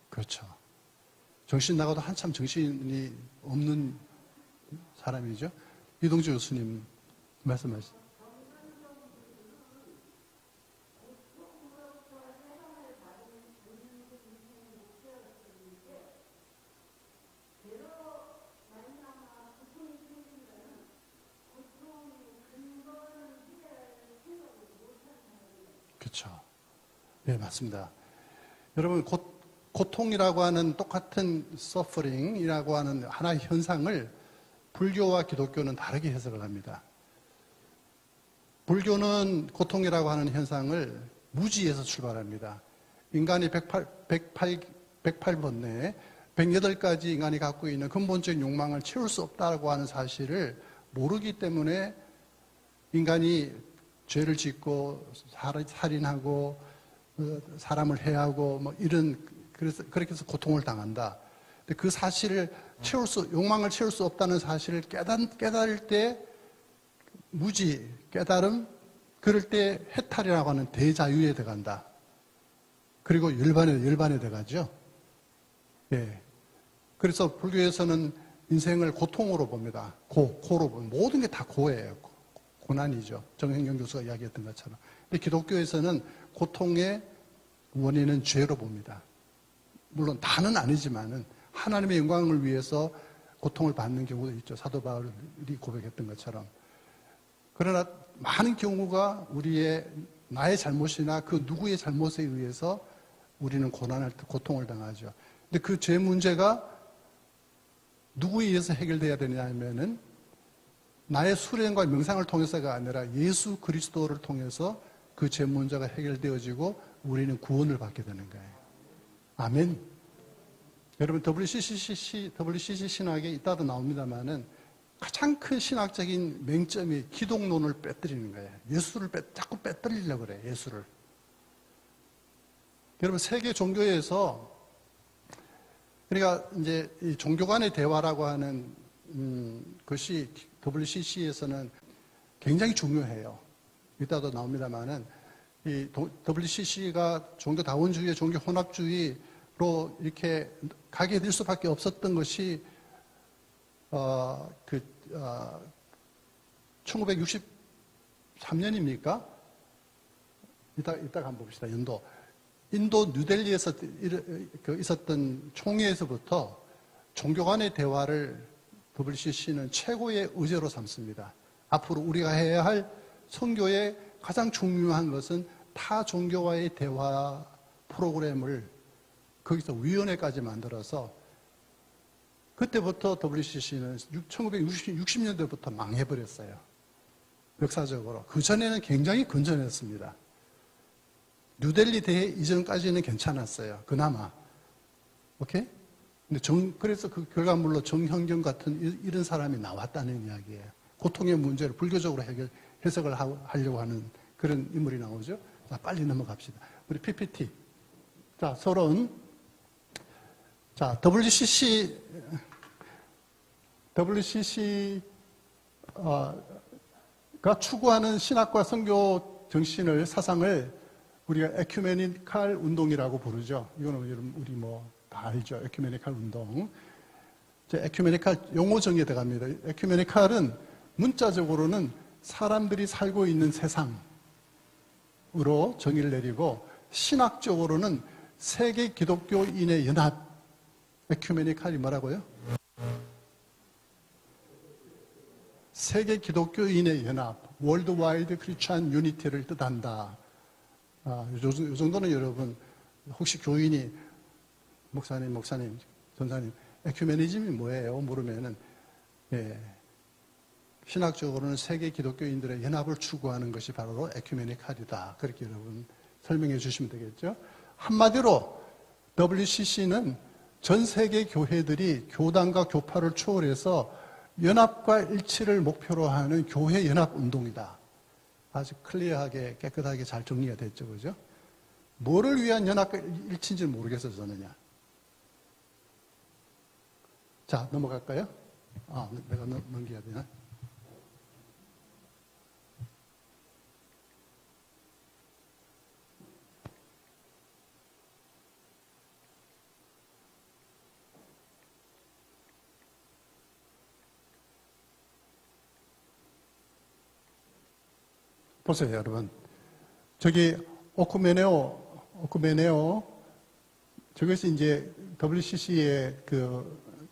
그렇죠. 정신 나가도 한참 정신이 없는 사람이죠. 이동주 교수님 말씀하시죠. 그렇죠. 네, 맞습니다. 여러분, 고통이라고 하는 똑같은 서퍼링이라고 하는 하나의 현상을 불교와 기독교는 다르게 해석을 합니다. 불교는 고통이라고 하는 현상을 무지에서 출발합니다. 인간이 108번 내에 108가지 인간이 갖고 있는 근본적인 욕망을 채울 수 없다고 하는 사실을 모르기 때문에 인간이 죄를 짓고 살인하고 사람을 해하고 뭐 그래서 그렇게 해서 고통을 당한다. 근데 그 사실을 욕망을 채울 수 없다는 사실을 깨달을 때 무지, 깨달음, 그럴 때 해탈이라고 하는 대자유에 들어간다. 그리고 열반에 들어가죠. 예. 그래서 불교에서는 인생을 고통으로 봅니다. 고로 봅니다. 모든 게 다 고예요. 고난이죠. 정현경 교수가 이야기했던 것처럼. 근데 기독교에서는 고통의 원인은 죄로 봅니다. 물론 다는 아니지만은 하나님의 영광을 위해서 고통을 받는 경우도 있죠. 사도 바울이 고백했던 것처럼. 그러나 많은 경우가 나의 잘못이나 그 누구의 잘못에 의해서 우리는 고통을 당하죠. 근데 그 죄 문제가 누구에 의해서 해결돼야 되냐 하면은 나의 수련과 명상을 통해서가 아니라 예수 그리스도를 통해서 그 죄 문제가 해결되어지고 우리는 구원을 받게 되는 거예요. 아멘. 여러분 WCC 신학에 이따도 나옵니다만은 가장 큰 신학적인 맹점이 기독론을 빼뜨리는 거예요. 예수를 자꾸 빼뜨리려고 그래요. 예수를. 여러분 세계 종교에서 그러니까 이제 이 종교 간의 대화라고 하는 것이 WCC에서는 굉장히 중요해요. 이따도 나옵니다만은 이 WCC가 종교다원주의, 종교 혼합주의로 이렇게 가게 될 수밖에 없었던 것이 1963년입니까? 이따 한번 봅시다. 인도 뉴델리에서 있었던 총회에서부터 종교 간의 대화를 WCC는 최고의 의제로 삼습니다. 앞으로 우리가 해야 할 선교의 가장 중요한 것은 타 종교와의 대화 프로그램을 거기서 위원회까지 만들어서 그때부터 WCC는 1960년대부터 망해버렸어요. 역사적으로. 그전에는 굉장히 건전했습니다. 뉴델리 대회 이전까지는 괜찮았어요. 그나마. 오케이? 근데 그래서 그 결과물로 정현경 같은 이런 사람이 나왔다는 이야기예요. 고통의 문제를 불교적으로 해석을 하려고 하는 그런 인물이 나오죠. 자, 빨리 넘어갑시다. 우리 PPT. 자, 서론. 자, WCC가 추구하는 신학과 선교 정신을, 사상을 우리가 에큐메니칼 운동이라고 부르죠. 이거는 우리 다 알죠. 에큐메니칼 운동. 에큐메니칼 용어 정의에 들어갑니다. 에큐메니칼은 문자적으로는 사람들이 살고 있는 세상으로 정의를 내리고 신학적으로는 세계 기독교인의 연합. 에큐메니칼이 뭐라고요? 세계 기독교인의 연합, 월드와이드 크리스찬 유니티를 뜻한다. 요 정도는 여러분 혹시 교인이 목사님, 전사님, 에큐메니즘이 뭐예요? 물으면은 신학적으로는 세계 기독교인들의 연합을 추구하는 것이 바로 에큐메니칼이다. 그렇게 여러분 설명해 주시면 되겠죠. 한마디로 WCC는 전 세계 교회들이 교단과 교파를 초월해서 연합과 일치를 목표로 하는 교회 연합 운동이다. 아주 클리어하게 깨끗하게 잘 정리가 됐죠. 그죠? 뭐를 위한 연합과 일치인지 모르겠어요, 저는요. 자, 넘어갈까요? 내가 넘겨야 되나? 보세요, 여러분. 저기, 오쿠메네오, 저것이 이제 WCC의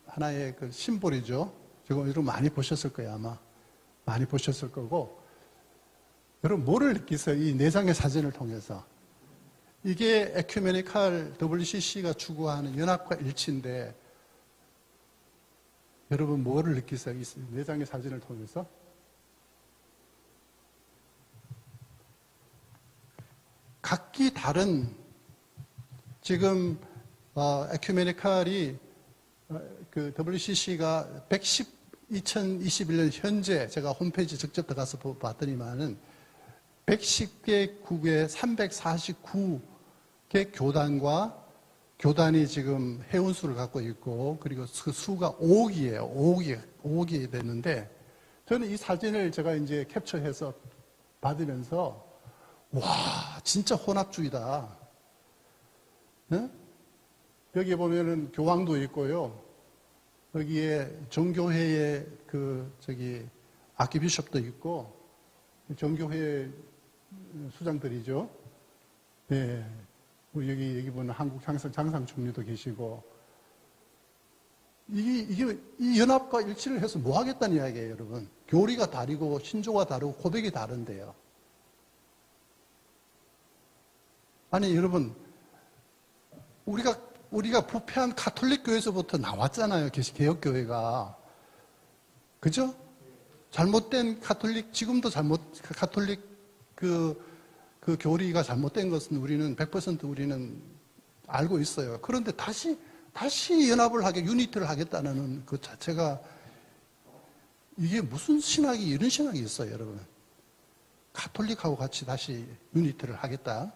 하나의 심볼이죠. 저거 여러분 많이 보셨을 거예요, 아마. 많이 보셨을 거고. 여러분, 뭐를 느끼세요? 이 4장의 사진을 통해서. 이게 에큐메니칼 WCC가 추구하는 연합과 일치인데, 여러분, 뭐를 느끼세요? 이 4장의 사진을 통해서? 다른 지금 에큐메니칼이 그 WCC가 2021년 현재 제가 홈페이지 직접 들어가서 봤더니만은 110개국의 349개 교단이 지금 회원수를 갖고 있고, 그리고 그 수가 5억이에요. 5억이 됐는데, 저는 이 사진을 제가 이제 캡처해서 받으면서, 와, 진짜 혼합주의다. 네? 여기 보면은 교황도 있고요. 여기에 정교회의 아키비숍도 있고, 정교회 수장들이죠. 네. 여기 보면 한국 장상 총리도 계시고, 이 연합과 일치를 해서 뭐 하겠다는 이야기예요, 여러분. 교리가 다르고, 신조가 다르고, 고백이 다른데요. 아니, 여러분, 우리가 부패한 가톨릭 교회에서부터 나왔잖아요, 개혁교회가. 그죠? 잘못된 가톨릭, 지금도 가톨릭 그 교리가 잘못된 것은 우리는 100% 우리는 알고 있어요. 그런데 다시 연합을 유니티를 하겠다는 그 자체가, 이게 무슨 신학이, 이런 신학이 있어요, 여러분. 가톨릭하고 같이 다시 유니티를 하겠다.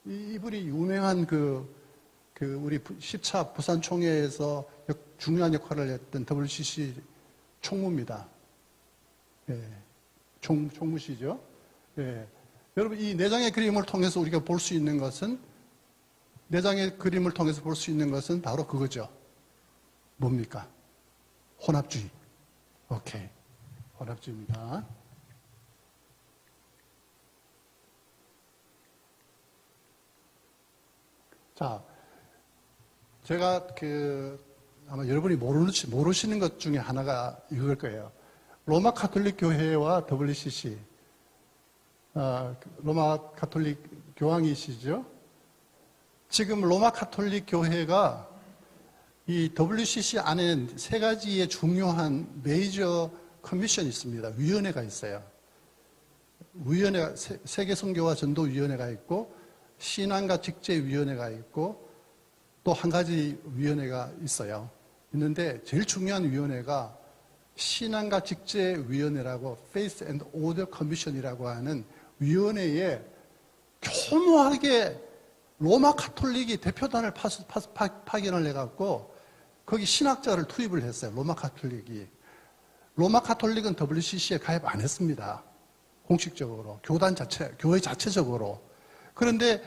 이분이 유명한 우리 10차 부산 총회에서 중요한 역할을 했던 WCC 총무입니다. 예, 총무시죠. 예. 여러분, 이 내장의 그림을 통해서 우리가 볼 수 있는 것은, 바로 그거죠. 뭡니까? 혼합주의. 오케이. 혼합주의입니다. 자, 제가 아마 여러분이 모르시는 것 중에 하나가 이걸 거예요. 로마 가톨릭 교회와 WCC, 로마 가톨릭 교황이시죠? 지금 로마 가톨릭 교회가 이 WCC 안에 세 가지의 중요한 메이저 커미션이 있습니다. 위원회가 있어요. 세계 선교와 전도위원회가 있고, 신앙과 직제위원회가 있고, 또 한 가지 위원회가 있어요. 있는데 제일 중요한 위원회가 신앙과 직제위원회라고 Faith and Order Commission이라고 하는 위원회에 교묘하게 로마 가톨릭이 대표단을 파견을 해갖고 거기 신학자를 투입을 했어요. 로마 가톨릭이. 로마 가톨릭은 WCC에 가입 안 했습니다. 공식적으로. 교회 자체적으로. 그런데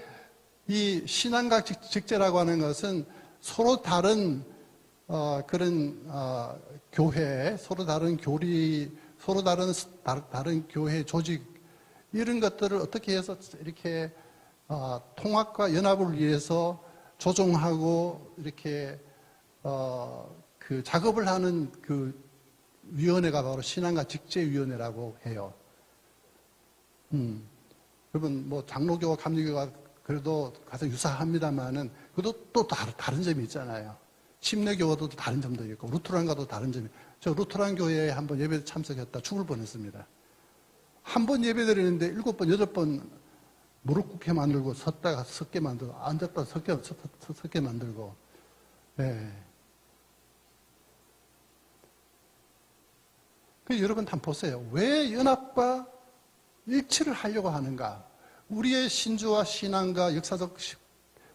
이 신앙과 직제라고 하는 것은 서로 다른 교회, 서로 다른 교리, 서로 다른 교회 조직, 이런 것들을 어떻게 해서 이렇게 통합과 연합을 위해서 조정하고 이렇게 그 작업을 하는 그 위원회가 바로 신앙과 직제위원회라고 해요. 여러분, 뭐 장로교와 감리교가 그래도 가장 유사합니다만은 그래도 또 다른 점이 있잖아요. 침례교와도 다른 점도 있고 루트란과도 다른 점이. 저 루트란 교회에 한번 예배 참석했다 죽을 뻔했습니다. 한 번 예배 드리는데 7번, 8번 무릎 꿇게 만들고 섰다가 섰게 만들고 앉았다 섰게 만들고. 네. 그 여러분 한번 보세요. 왜 연합과 일치를 하려고 하는가? 우리의 신주와 신앙과 역사적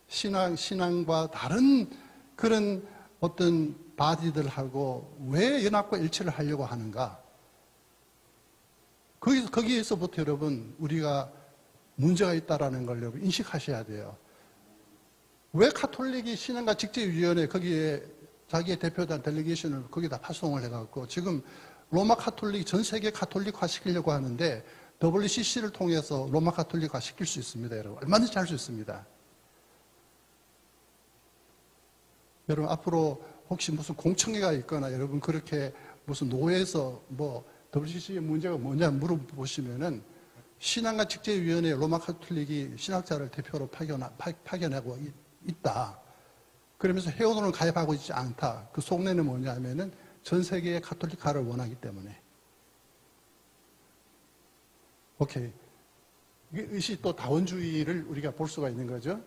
신앙과 다른 그런 어떤 바디들하고 왜 연합과 일치를 하려고 하는가? 거기에서부터 여러분 우리가 문제가 있다라는 걸 여러분 인식하셔야 돼요. 왜 가톨릭이 신앙과 직제위원회 거기에 자기의 대표단 델리게이션을 거기다 파송을 해갖고 지금 로마 가톨릭 전 세계 가톨릭화 시키려고 하는데 WCC를 통해서 로마 가톨릭화 시킬 수 있습니다, 여러분. 얼마든지 할 수 있습니다. 여러분, 앞으로 혹시 무슨 공청회가 있거나 여러분 그렇게 무슨 노회에서 뭐 WCC의 문제가 뭐냐 물어보시면은 신앙과 직제위원회 로마 가톨릭이 신학자를 대표로 파견하고 있다. 그러면서 회원으로 가입하고 있지 않다. 그 속내는 뭐냐면은 전 세계의 가톨릭화를 원하기 때문에. 오케이. 이것이 또 다원주의를 우리가 볼 수가 있는 거죠.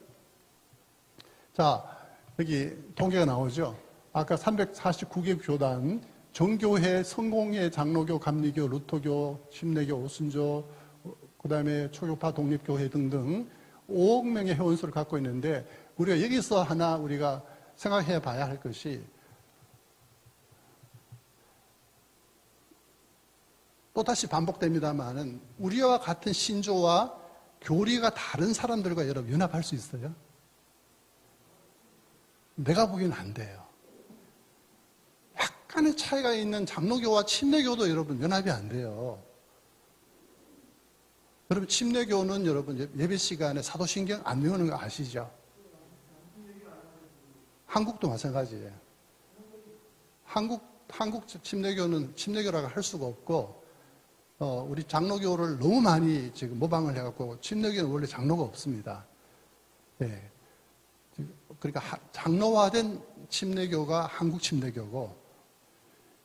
자, 여기 통계가 나오죠. 아까 349개 교단, 정교회, 성공회, 장로교, 감리교, 루터교, 침례교, 오순조, 그 다음에 초교파, 독립교회 등등 5억 명의 회원수를 갖고 있는데 우리가 여기서 하나 우리가 생각해 봐야 할 것이 또다시 반복됩니다만은 우리와 같은 신조와 교리가 다른 사람들과 여러분 연합할 수 있어요? 내가 보기엔 안 돼요. 약간의 차이가 있는 장로교와 침례교도 여러분 연합이 안 돼요. 여러분 침례교는 여러분 예배 시간에 사도신경 안 외우는 거 아시죠? 한국도 마찬가지예요. 한국 침례교는 침례교라고 할 수가 없고 우리 장로교를 너무 많이 지금 모방을 해갖고 침례교는 원래 장로가 없습니다. 예. 그러니까 장로화된 침례교가 한국 침례교고,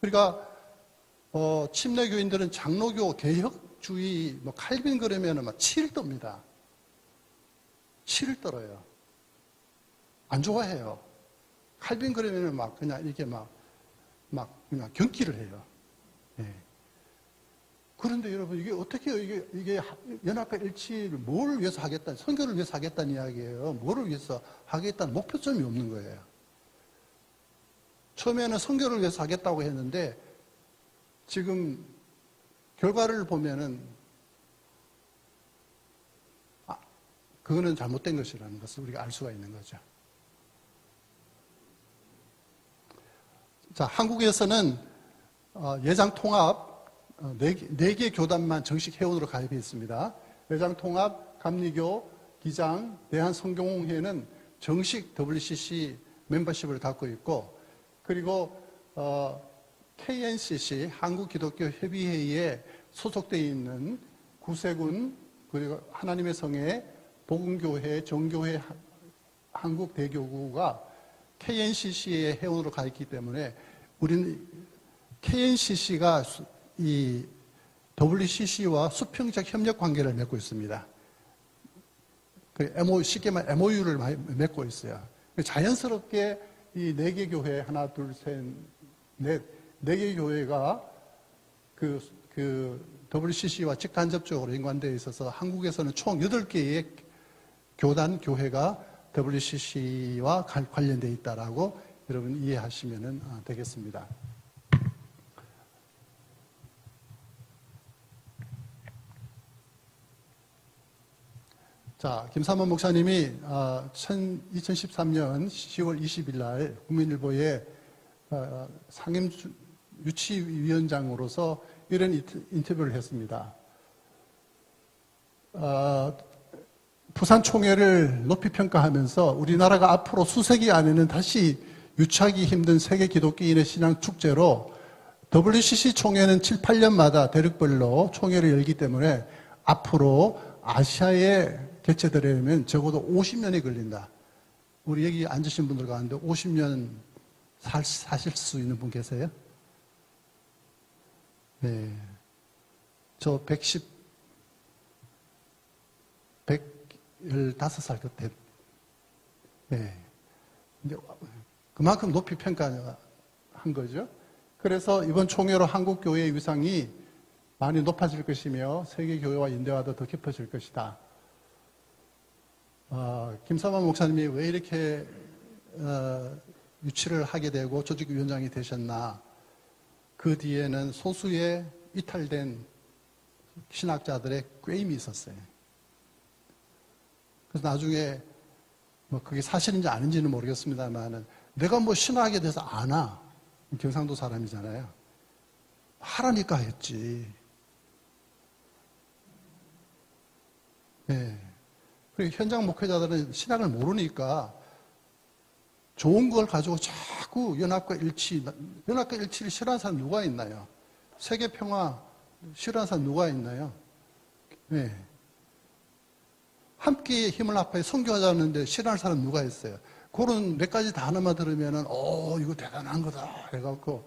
그러니까 침례교인들은 장로교 개혁주의 뭐 칼빈 그러면은 막 치를 떱니다. 치를 떨어요. 안 좋아해요. 칼빈 그러면은 막 그냥 이렇게 막 그냥 경기를 해요. 예. 그런데 여러분 이게 어떻게 이게 연합과 일치를 뭘 위해서 하겠다, 선교를 위해서 하겠다는 이야기예요. 뭐를 위해서 하겠다는 목표점이 없는 거예요. 처음에는 선교를 위해서 하겠다고 했는데 지금 결과를 보면은 그거는 잘못된 것이라는 것을 우리가 알 수가 있는 거죠. 자, 한국에서는 예장통합 4개 교단만 정식 회원으로 가입해 있습니다. 예장통합, 감리교, 기장, 대한성경회는 정식 WCC 멤버십을 갖고 있고, 그리고 KNCC 한국기독교협의회에 소속되어 있는 구세군, 그리고 하나님의 성회, 복음교회, 정교회 한국대교구가 KNCC의 회원으로 가 있기 때문에 우리는 KNCC가 이 WCC와 수평적 협력 관계를 맺고 있습니다. 쉽게 말해 MOU를 맺고 있어요. 자연스럽게 이 4개 교회, 하나, 둘, 셋, 넷, 4개 교회가 그 WCC와 직간접적으로 연관되어 있어서 한국에서는 총 8개의 교단, 교회가 WCC와 관련되어 있다라고 여러분 이해하시면 되겠습니다. 자, 김삼원 목사님이 2013년 10월 20일 날 국민일보에 상임 유치위원장으로서 이런 인터뷰를 했습니다. 부산 총회를 높이 평가하면서 우리나라가 앞으로 수세기 안에는 다시 유치하기 힘든 세계 기독교인의 신앙 축제로 WCC 총회는 7, 8년마다 대륙별로 총회를 열기 때문에 앞으로 아시아에 개최되려면 적어도 50년이 걸린다. 우리 여기 앉으신 분들 가운데 50년 사실 수 있는 분 계세요? 네. 저 115살 그때. 네. 이제 그만큼 높이 평가한 거죠. 그래서 이번 총회로 한국교회의 위상이 많이 높아질 것이며 세계교회와 인대화도 더 깊어질 것이다. 김삼환 목사님이 왜 이렇게 유치를 하게 되고 조직위원장이 되셨나? 그 뒤에는 소수의 이탈된 신학자들의 꾀임이 있었어요. 그래서 나중에 뭐 그게 사실인지 아닌지는 모르겠습니다만 내가 뭐 신학에 대해서 아나? 경상도 사람이잖아요. 하라니까 했지. 네. 그리고 현장 목회자들은 신학을 모르니까 좋은 걸 가지고 자꾸 연합과 일치를 싫어하는 사람 누가 있나요? 세계 평화 싫어하는 사람 누가 있나요? 네. 함께 힘을 합하여 선교하자는데 싫어하는 사람 누가 있어요? 그런 몇 가지 단어만 들으면은, 이거 대단한 거다. 해갖고,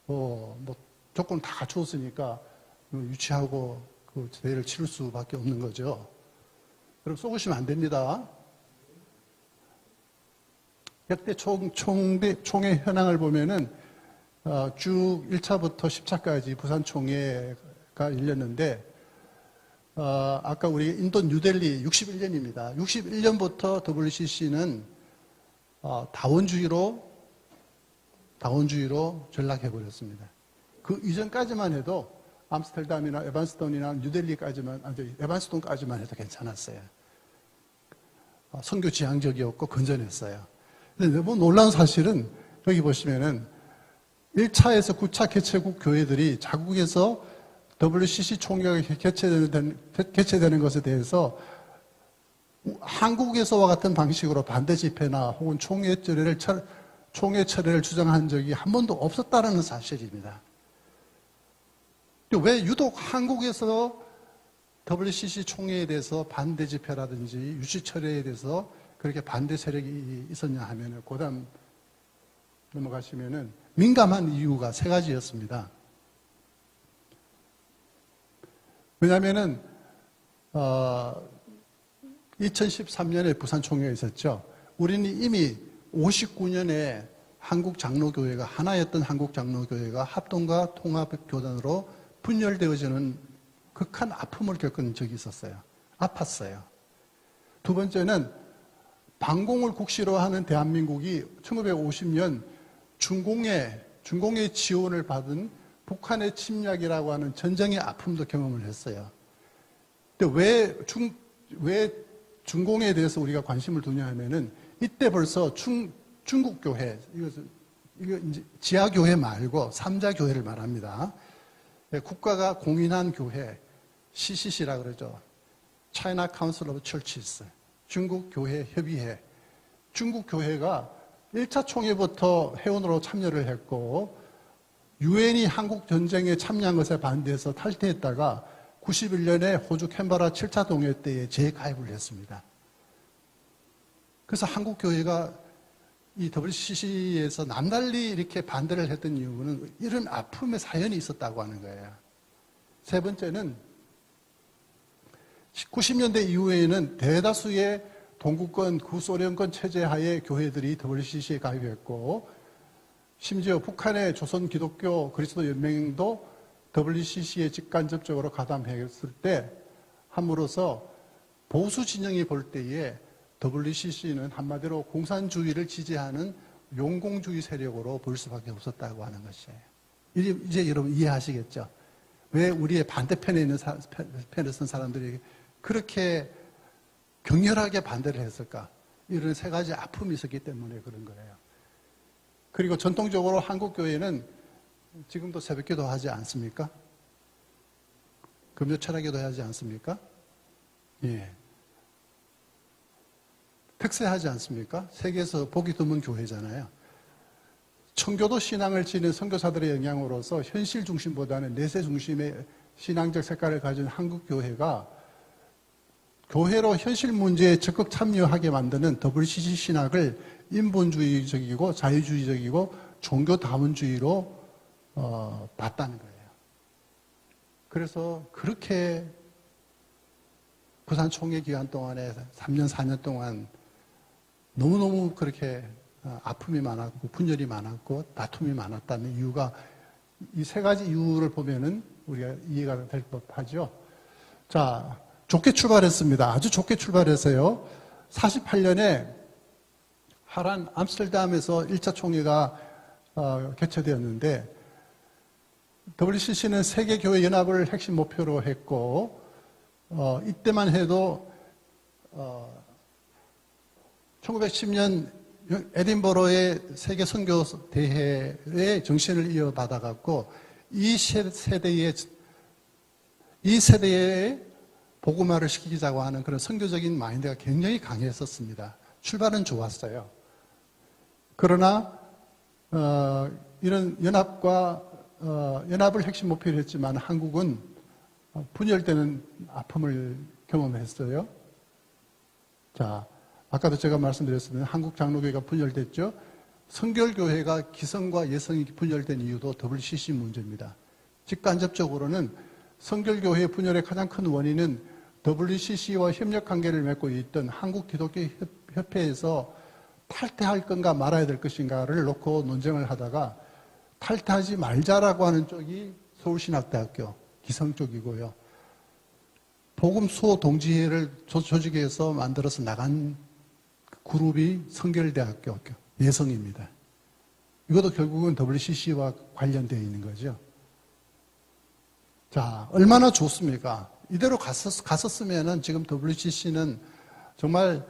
뭐, 조건 다 갖추었으니까 유치하고 그 대회를 치를 수밖에 없는 거죠. 그럼 쏘시면 안 됩니다. 역대 총회 현황을 보면은 쭉 1차부터 10차까지 부산 총회가 열렸는데 아까 우리 인도 뉴델리 61년입니다. 61년부터 WCC는 다원주의로 전락해버렸습니다. 그 이전까지만 해도 암스테르담이나 에반스톤이나 에반스톤까지만 해도 괜찮았어요. 선교 지향적이었고 건전했어요. 근데 너무 놀라운 사실은 여기 보시면은 1차에서 9차 개최국 교회들이 자국에서 WCC 총회가 개최되는 것에 대해서 한국에서와 같은 방식으로 반대 집회나 혹은 총회 철회를 주장한 적이 한 번도 없었다는 사실입니다. 왜 유독 한국에서 WCC 총회에 대해서 반대 집회라든지 유치 철회에 대해서 그렇게 반대 세력이 있었냐 하면은 그다음 넘어가시면은 민감한 이유가 3가지였습니다. 왜냐하면은 2013년에 부산 총회가 있었죠. 우리는 이미 59년에 한국 장로교회가 하나였던 한국 장로교회가 합동과 통합교단으로 분열되어지는 극한 아픔을 겪은 적이 있었어요. 아팠어요. 두 번째는 반공을 국시로 하는 대한민국이 1950년 중공의 지원을 받은 북한의 침략이라고 하는 전쟁의 아픔도 경험을 했어요. 근데 왜 중공에 대해서 우리가 관심을 두냐 하면은 이때 벌써 중국 교회, 이거 이제 지하교회 말고 3자 교회를 말합니다. 국가가 공인한 교회, CCC라 그러죠. China Council of Churches. 중국 교회 협의회. 중국 교회가 1차 총회부터 회원으로 참여를 했고, 유엔이 한국 전쟁에 참여한 것에 반대해서 탈퇴했다가 91년에 호주 캔버라 7차 동회 때에 재가입을 했습니다. 그래서 한국 교회가 이 WCC에서 남달리 이렇게 반대를 했던 이유는 이런 아픔의 사연이 있었다고 하는 거예요. 세 번째는 90년대 이후에는 대다수의 동구권, 구소련권 체제 하에 교회들이 WCC에 가입했고, 심지어 북한의 조선 기독교 그리스도 연맹도 WCC에 직간접적으로 가담했을 때 함으로써 보수 진영이 볼 때에 WCC는 한마디로 공산주의를 지지하는 용공주의 세력으로 볼 수밖에 없었다고 하는 것이에요. 이제 여러분 이해하시겠죠? 왜 우리의 반대편에 있는 편에 선 사람들이 그렇게 격렬하게 반대를 했을까? 이런 3가지 아픔이 있었기 때문에 그런 거예요. 그리고 전통적으로 한국 교회는 지금도 새벽기도 하지 않습니까? 금요 철학기도 하지 않습니까? 예. 특세하지 않습니까? 세계에서 보기 드문 교회잖아요. 청교도 신앙을 지닌 선교사들의 영향으로서 현실 중심보다는 내세 중심의 신앙적 색깔을 가진 한국 교회가 교회로 현실 문제에 적극 참여하게 만드는 WCC 신학을 인본주의적이고 자유주의적이고 종교다원주의로 봤다는 거예요. 그래서 그렇게 부산 총회 기간 동안에 3년, 4년 동안 너무너무 그렇게 아픔이 많았고 분열이 많았고 다툼이 많았다는 이유가 이 3가지 이유를 보면은 우리가 이해가 될 법하죠. 자, 좋게 출발했습니다. 아주 좋게 출발했어요. 48년에 하란 암스테르담에서 1차 총회가 개최되었는데 WCC는 세계교회 연합을 핵심 목표로 했고 이때만 해도 1910년 에딘버러의 세계 선교 대회의 정신을 이어받아갖고 이 세대에 복음화를 시키자고 하는 그런 선교적인 마인드가 굉장히 강했었습니다. 출발은 좋았어요. 그러나 이런 연합을 핵심 목표로 했지만 한국은 분열되는 아픔을 경험했어요. 자, 아까도 제가 말씀드렸습니다. 한국 장로교회가 분열됐죠. 성결교회가 기성과 예성이 분열된 이유도 WCC 문제입니다. 직간접적으로는 성결교회 분열의 가장 큰 원인은 WCC와 협력 관계를 맺고 있던 한국기독교협회에서 탈퇴할 건가 말아야 될 것인가를 놓고 논쟁을 하다가 탈퇴하지 말자라고 하는 쪽이 서울신학대학교 기성 쪽이고요. 복음수호 동지회를 조직해서 만들어서 나간 그룹이 성결대학교 예성입니다. 이것도 결국은 WCC와 관련되어 있는 거죠. 자, 얼마나 좋습니까? 이대로 갔었으면은 지금 WCC는 정말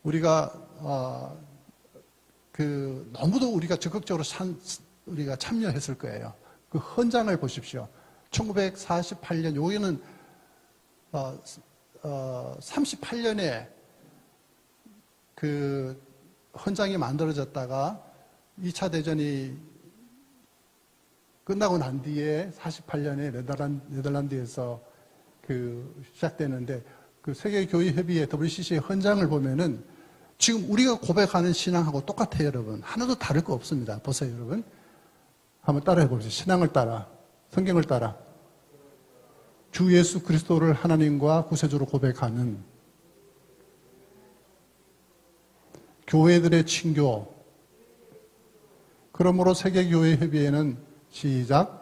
우리가 너무도 우리가 적극적으로 우리가 참여했을 거예요. 그 헌장을 보십시오. 1948년 여기는 38년에 그 헌장이 만들어졌다가 2차 대전이 끝나고 난 뒤에 48년에 네덜란드에서 시작되는데 그 세계교회협의회 WCC의 헌장을 보면은 지금 우리가 고백하는 신앙하고 똑같아요, 여러분. 하나도 다를 거 없습니다. 보세요, 여러분. 한번 따라해 보세요. 신앙을 따라, 성경을 따라. 주 예수 그리스도를 하나님과 구세주로 고백하는 교회들의 친교. 그러므로 세계교회협의회는 시작.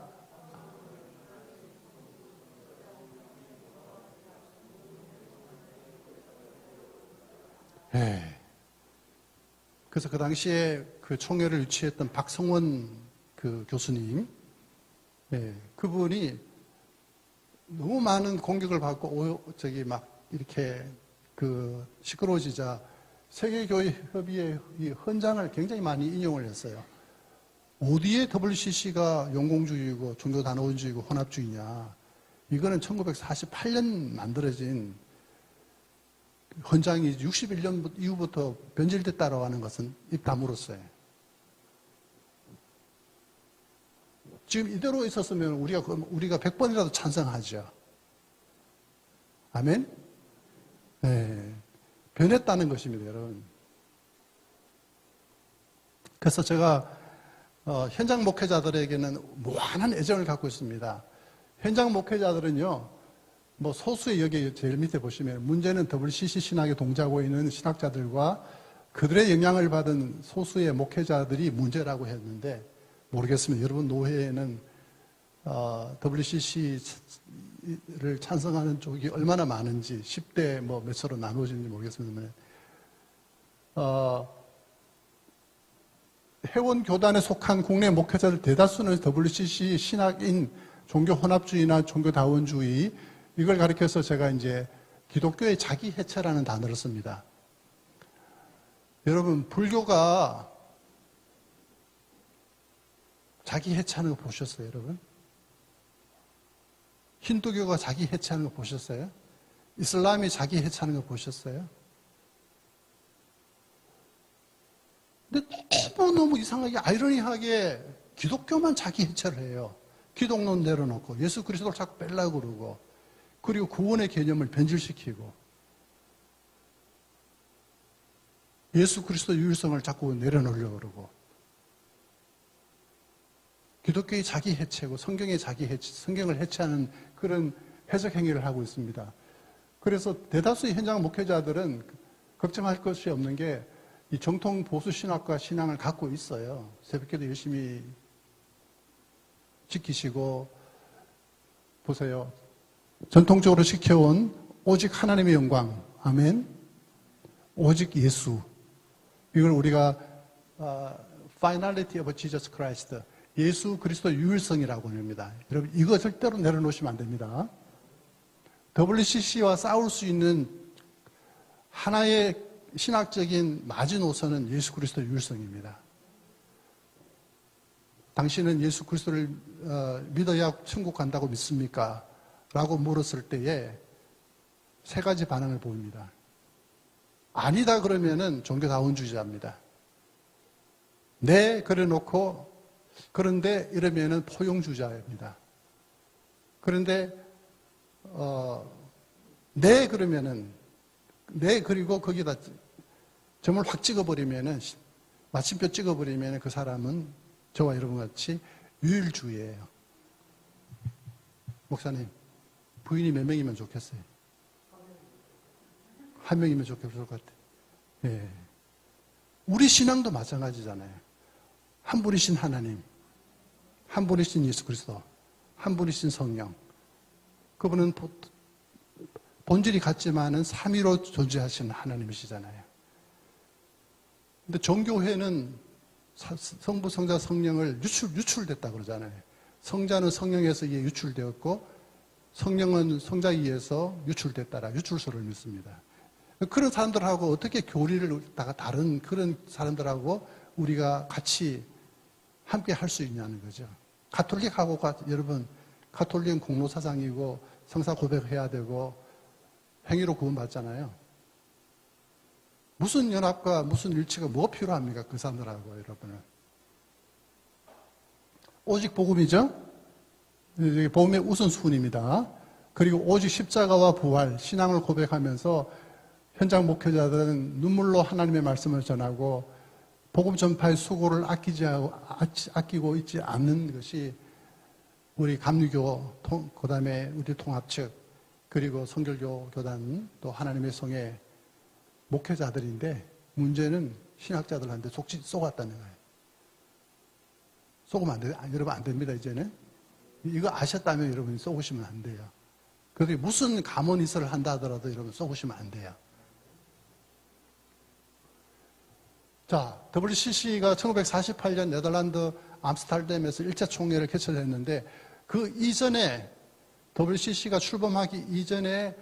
그래서 그 당시에 그 총회를 유치했던 박성원 그 교수님, 그분이 너무 많은 공격을 받고 막 이렇게 시끄러워지자 세계교회협의회 이 헌장을 굉장히 많이 인용을 했어요. 어디에 WCC가 용공주의고 종교단원주의고 혼합주의냐? 이거는 1948년 만들어진 헌장이 61년 이후부터 변질됐다고 하는 것은 입 다물었어요. 지금 이대로 있었으면 우리가 100번이라도 찬성하죠. 아멘? 네. 변했다는 것입니다, 여러분. 그래서 제가 현장 목회자들에게는 무한한 애정을 갖고 있습니다. 현장 목회자들은요, 소수의 여기 제일 밑에 보시면 문제는 WCC 신학에 동조하고 있는 신학자들과 그들의 영향을 받은 소수의 목회자들이 문제라고 했는데 모르겠습니다. 여러분 노회에는 WCC를 찬성하는 쪽이 얼마나 많은지 10대 몇 서로 나누어지는지 모르겠습니다만 회원교단에 속한 국내 목회자들 대다수는 WCC 신학인 종교혼합주의나 종교다원주의 이걸 가리켜서 제가 이제 기독교의 자기해체라는 단어를 씁니다. 여러분 불교가 자기해체하는 거 보셨어요, 여러분? 힌두교가 자기해체하는 거 보셨어요? 이슬람이 자기해체하는 거 보셨어요? 근데 너무 이상하게 아이러니하게 기독교만 자기해체를 해요. 기독론 내려놓고 예수 그리스도를 자꾸 빼려고 그러고 그리고 구원의 개념을 변질시키고 예수 그리스도 유일성을 자꾸 내려놓으려고 그러고 기독교의 자기 해체고 성경의 자기 해체, 성경을 해체하는 그런 해석 행위를 하고 있습니다. 그래서 대다수의 현장 목회자들은 걱정할 것이 없는 게 이 정통 보수 신학과 신앙을 갖고 있어요. 새벽기도 열심히 지키시고 보세요. 전통적으로 지켜온 오직 하나님의 영광, 아멘. 오직 예수. 이걸 우리가 Finality of Jesus Christ, 예수 그리스도 유일성이라고 합니다. 여러분 이거 절대로 내려놓으시면 안 됩니다. WCC와 싸울 수 있는 하나의 신학적인 마지노선은 예수 그리스도 유일성입니다. 당신은 예수 그리스도를 믿어야 천국 간다고 믿습니까? 라고 물었을 때에 세 가지 반응을 보입니다. 아니다 그러면은 종교다원주의자입니다. 네 그래놓고 그런데 이러면은 포용주의자입니다. 그런데 네 그러면은 네 그리고 거기다 점을 확 찍어버리면은 마침표 찍어버리면은 그 사람은 저와 여러분 같이 유일주의예요. 목사님 부인이 몇 명이면 좋겠어요? 한 명이면 좋을 것 같아요. 예. 우리 신앙도 마찬가지잖아요. 한 분이신 하나님, 한 분이신 예수 그리스도, 한 분이신 성령. 그분은 본질이 같지만은 삼위로 존재하시는 하나님이시잖아요. 근데 종교회는 성부, 성자, 성령을 유출됐다 그러잖아요. 성자는 성령에서 이에 유출되었고, 성령은 성자에 의해서 유출됐다라 유출소를 믿습니다. 그런 사람들하고 어떻게 교리를 다른 그런 사람들하고 우리가 같이 함께 할 수 있냐는 거죠. 가톨릭하고 여러분, 가톨릭은 공로사상이고 성사 고백해야 되고 행위로 구원받잖아요. 무슨 연합과 무슨 일치가 뭐가 필요합니까? 그 사람들하고 여러분은. 오직 복음이죠. 복음의 우선순위입니다. 그리고 오직 십자가와 부활, 신앙을 고백하면서 현장 목회자들은 눈물로 하나님의 말씀을 전하고 복음 전파의 수고를 아끼고 있지 않는 것이 우리 감리교, 그 다음에 우리 통합 측, 그리고 성결교 교단, 또 하나님의 성의 목회자들인데 문제는 신학자들한테 속았다는 거예요. 속으면 안 돼요. 여러분 안 됩니다, 이제는. 이거 아셨다면 여러분이 속으시면 안 돼요. 그게 무슨 감언이설을 한다 하더라도 여러분 속으시면 안 돼요. 자, WCC가 1948년 네덜란드 암스테르담에서 1차 총회를 개최했는데 그 이전에 WCC가 출범하기 이전에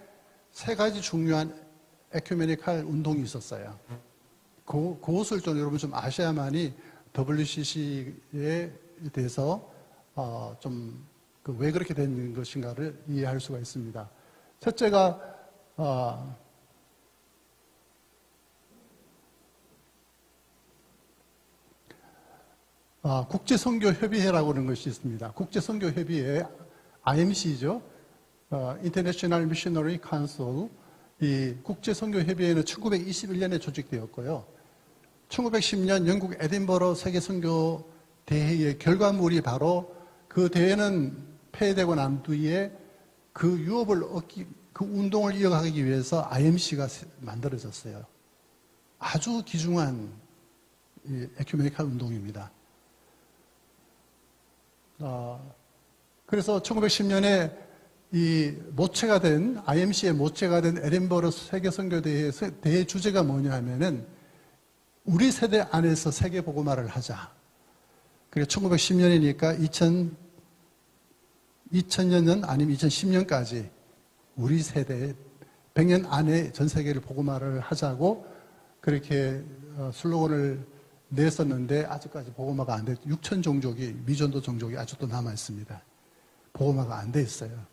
세 가지 중요한 에큐메니칼 운동이 있었어요. 그것을 좀 여러분 좀 아셔야만이 WCC에 대해서 왜 그렇게 된 것인가를 이해할 수가 있습니다. 첫째가 국제선교협의회라고 하는 것이 있습니다. 국제선교협의회, IMC죠. International Missionary Council. 이 국제선교협의회는 1921년에 조직되었고요. 1910년 영국 에딘버러 세계선교대회의 결과물이 바로 그 대회는 폐회되고 난 뒤에 그 유업을 그 운동을 이어가기 위해서 IMC가 만들어졌어요. 아주 귀중한 에큐메니칼 운동입니다. 그래서 1910년에 IMC의 모체가 된 에딘버러 세계선교대회 대회 주제가 뭐냐 하면은 우리 세대 안에서 세계복음화를 하자. 그리고 1910년이니까 2000년 아니면 2010년까지 우리 세대 100년 안에 전 세계를 복음화를 하자고 그렇게 슬로건을 냈었는데 아직까지 복음화가 안 됐, 6천 종족이, 미전도 종족이 아직도 남아있습니다. 복음화가 안 돼 있어요.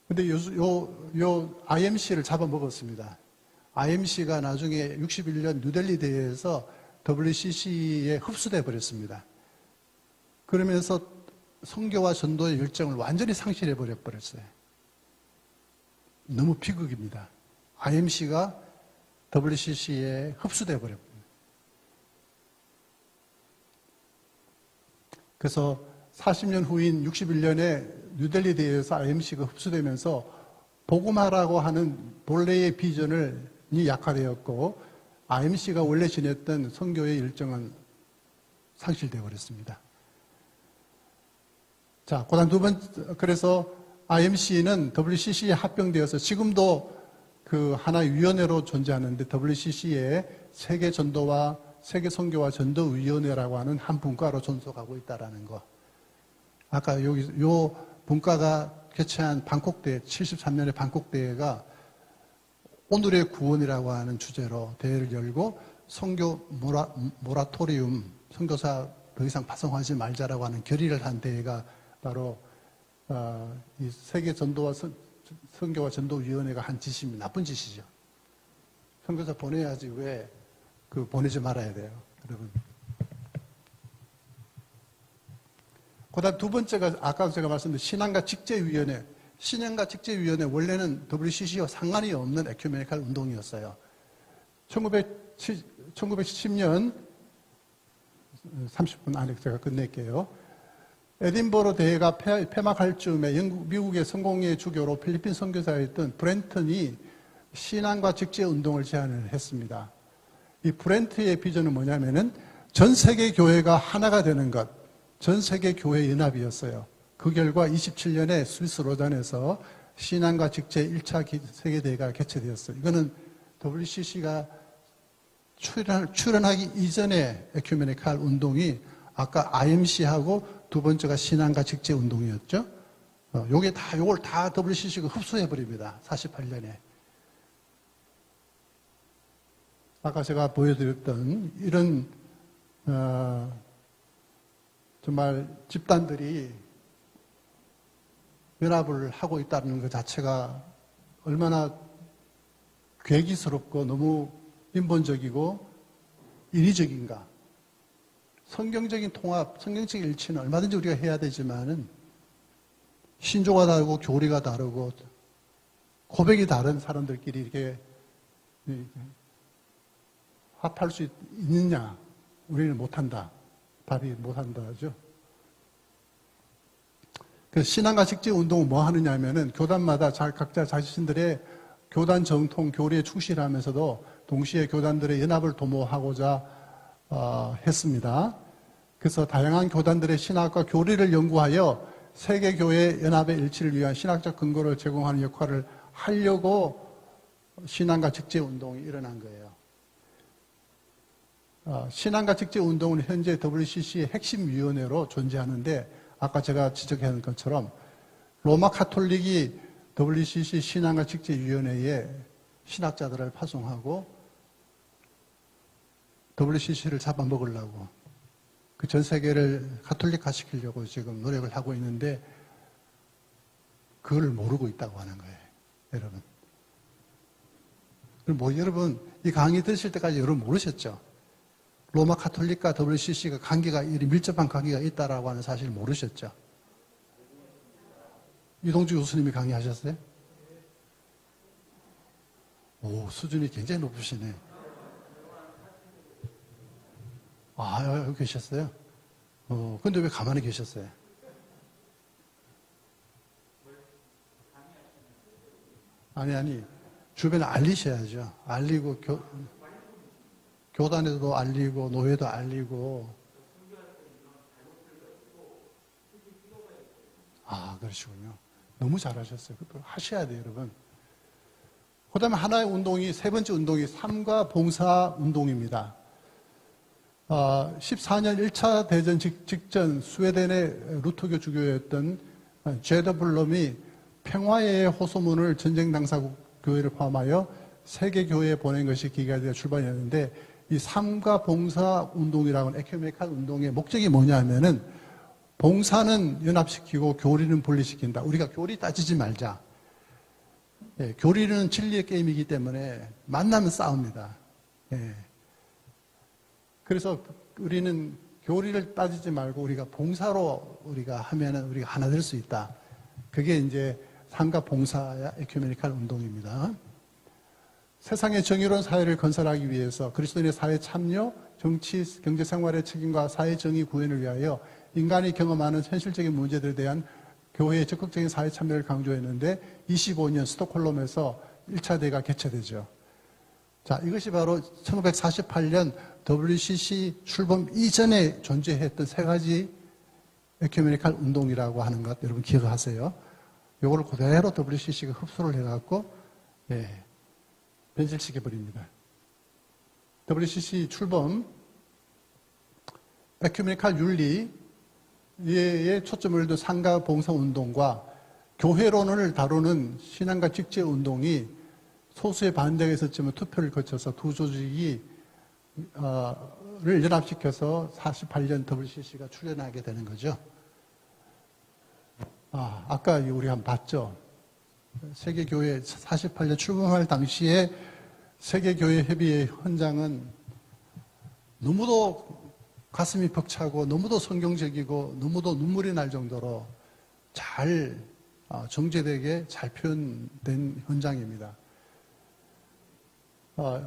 근데 요 IMC를 잡아먹었습니다. IMC가 나중에 61년 뉴델리 대회에서 WCC에 흡수돼 버렸습니다. 그러면서 선교와 전도의 열정을 완전히 상실해 버렸어요. 너무 비극입니다. IMC가 WCC에 흡수돼 버렸습니다. 그래서 40년 후인 61년에 뉴델리 대회에서 IMC가 흡수되면서 복음화라고 하는 본래의 비전이 약화되었고 IMC가 원래 지냈던 선교의 일정은 상실되어 버렸습니다. 자, 그다음 그래서 IMC는 WCC에 합병되어서 지금도 그 하나의 위원회로 존재하는데 WCC의 세계 전도와 세계 선교와 전도 위원회라고 하는 한 분과로 존속하고 있다라는 거. 아까 요 분과가 개최한 방콕 대회, 73년의 방콕 대회가 오늘의 구원이라고 하는 주제로 대회를 열고 선교 모라토리움, 선교사 더 이상 파송하지 말자라고 하는 결의를 한 대회가 바로 이 세계 전도와 선교와 전도위원회가 한 짓입니다. 나쁜 짓이죠. 선교사 보내야지 왜 보내지 말아야 돼요, 여러분. 그다음 두 번째가 아까 제가 말씀드린 신앙과 직제위원회. 신앙과 직제위원회 원래는 WCC와 상관이 없는 에큐메니칼 운동이었어요. 1910년 30분 안에 제가 끝낼게요. 에딘버러 대회가 폐막할 즈음에 미국의 성공의 주교로 필리핀 선교사였던 브렌턴이 신앙과 직제 운동을 제안을 했습니다. 이 브렌트의 비전은 뭐냐면은 전 세계 교회가 하나가 되는 것, 전 세계 교회 연합이었어요. 그 결과 27년에 스위스 로잔에서 신앙과 직제 1차 세계대회가 개최되었어요. 이거는 WCC가 출연하기 이전에 에큐메니칼 운동이 아까 IMC하고 두 번째가 신앙과 직제 운동이었죠. 요걸 다 WCC가 흡수해버립니다. 48년에. 아까 제가 보여드렸던 이런, 정말 집단들이 연합을 하고 있다는 것 자체가 얼마나 괴기스럽고 너무 인본적이고 인위적인가. 성경적인 통합, 성경적인 일치는 얼마든지 우리가 해야 되지만은 신조가 다르고 교리가 다르고 고백이 다른 사람들끼리 이렇게 합할 수 있느냐? 우리는 못한다. 답이 못한다 하죠. 그 신앙과 직제 운동은 뭐 하느냐 하면은 교단마다 각자 자신들의 교단 정통, 교리에 충실하면서도 동시에 교단들의 연합을 도모하고자 했습니다. 그래서 다양한 교단들의 신학과 교리를 연구하여 세계교회 연합의 일치를 위한 신학적 근거를 제공하는 역할을 하려고 신앙과 직제 운동이 일어난 거예요. 신앙과 직제 운동은 현재 WCC의 핵심 위원회로 존재하는데 아까 제가 지적한 것처럼 로마 카톨릭이 WCC 신앙과 직제 위원회에 신학자들을 파송하고 WCC를 잡아먹으려고 그 전 세계를 카톨릭화 시키려고 지금 노력을 하고 있는데 그걸 모르고 있다고 하는 거예요, 여러분. 여러분 이 강의 들으실 때까지 여러분 모르셨죠? 로마 카톨릭과 WCC가 이리 밀접한 관계가 있다라고 하는 사실 모르셨죠? 이동주 교수님이 강의하셨어요? 오, 수준이 굉장히 높으시네. 여기 계셨어요? 근데 왜 가만히 계셨어요? 아니, 주변에 알리셔야죠. 알리고, 교단에도 알리고, 노예도 알리고. 그러시군요. 너무 잘하셨어요. 그거 하셔야 돼요, 여러분. 그 다음에 하나의 운동이, 세 번째 운동이 삶과 봉사 운동입니다. 14년 1차 대전 직전 스웨덴의 루터교 주교였던 제더 블럼이 평화의 호소문을 전쟁 당사국 교회를 포함하여 세계 교회에 보낸 것이 계기가 되어 출발했는데 이 삶과 봉사 운동이라는 에큐메니칼 운동의 목적이 뭐냐 하면은 봉사는 연합시키고 교리는 분리시킨다. 우리가 교리 따지지 말자. 교리는 진리의 게임이기 때문에 만나면 싸웁니다. 그래서 우리는 교리를 따지지 말고 우리가 봉사로 우리가 하면은 우리가 하나 될 수 있다. 그게 이제 삶과 봉사야 에큐메니칼 운동입니다. 세상의 정의로운 사회를 건설하기 위해서 그리스도인의 사회 참여, 정치, 경제 생활의 책임과 사회 정의 구현을 위하여 인간이 경험하는 현실적인 문제들에 대한 교회의 적극적인 사회 참여를 강조했는데 25년 스톡홀름에서 1차 대회가 개최되죠. 자, 이것이 바로 1948년 WCC 출범 이전에 존재했던 세 가지 에큐메니칼 운동이라고 하는 것 여러분 기억하세요. 요거를 그대로 WCC가 흡수를 해갖고 변질시켜버립니다. WCC 출범 에큐메니칼 윤리에 초점을 둔 상가 봉사 운동과 교회론을 다루는 신앙과 직제 운동이 소수의 반대가 있었지만 투표를 거쳐서 두 조직이 를 연합시켜서 48년 WCC가 출연하게 되는 거죠. 아까 우리 한번 봤죠. 세계교회 48년 출범할 당시에 세계교회 협의회 헌장은 너무도 가슴이 벅차고 너무도 성경적이고 너무도 눈물이 날 정도로 잘 정제되게 잘 표현된 헌장입니다.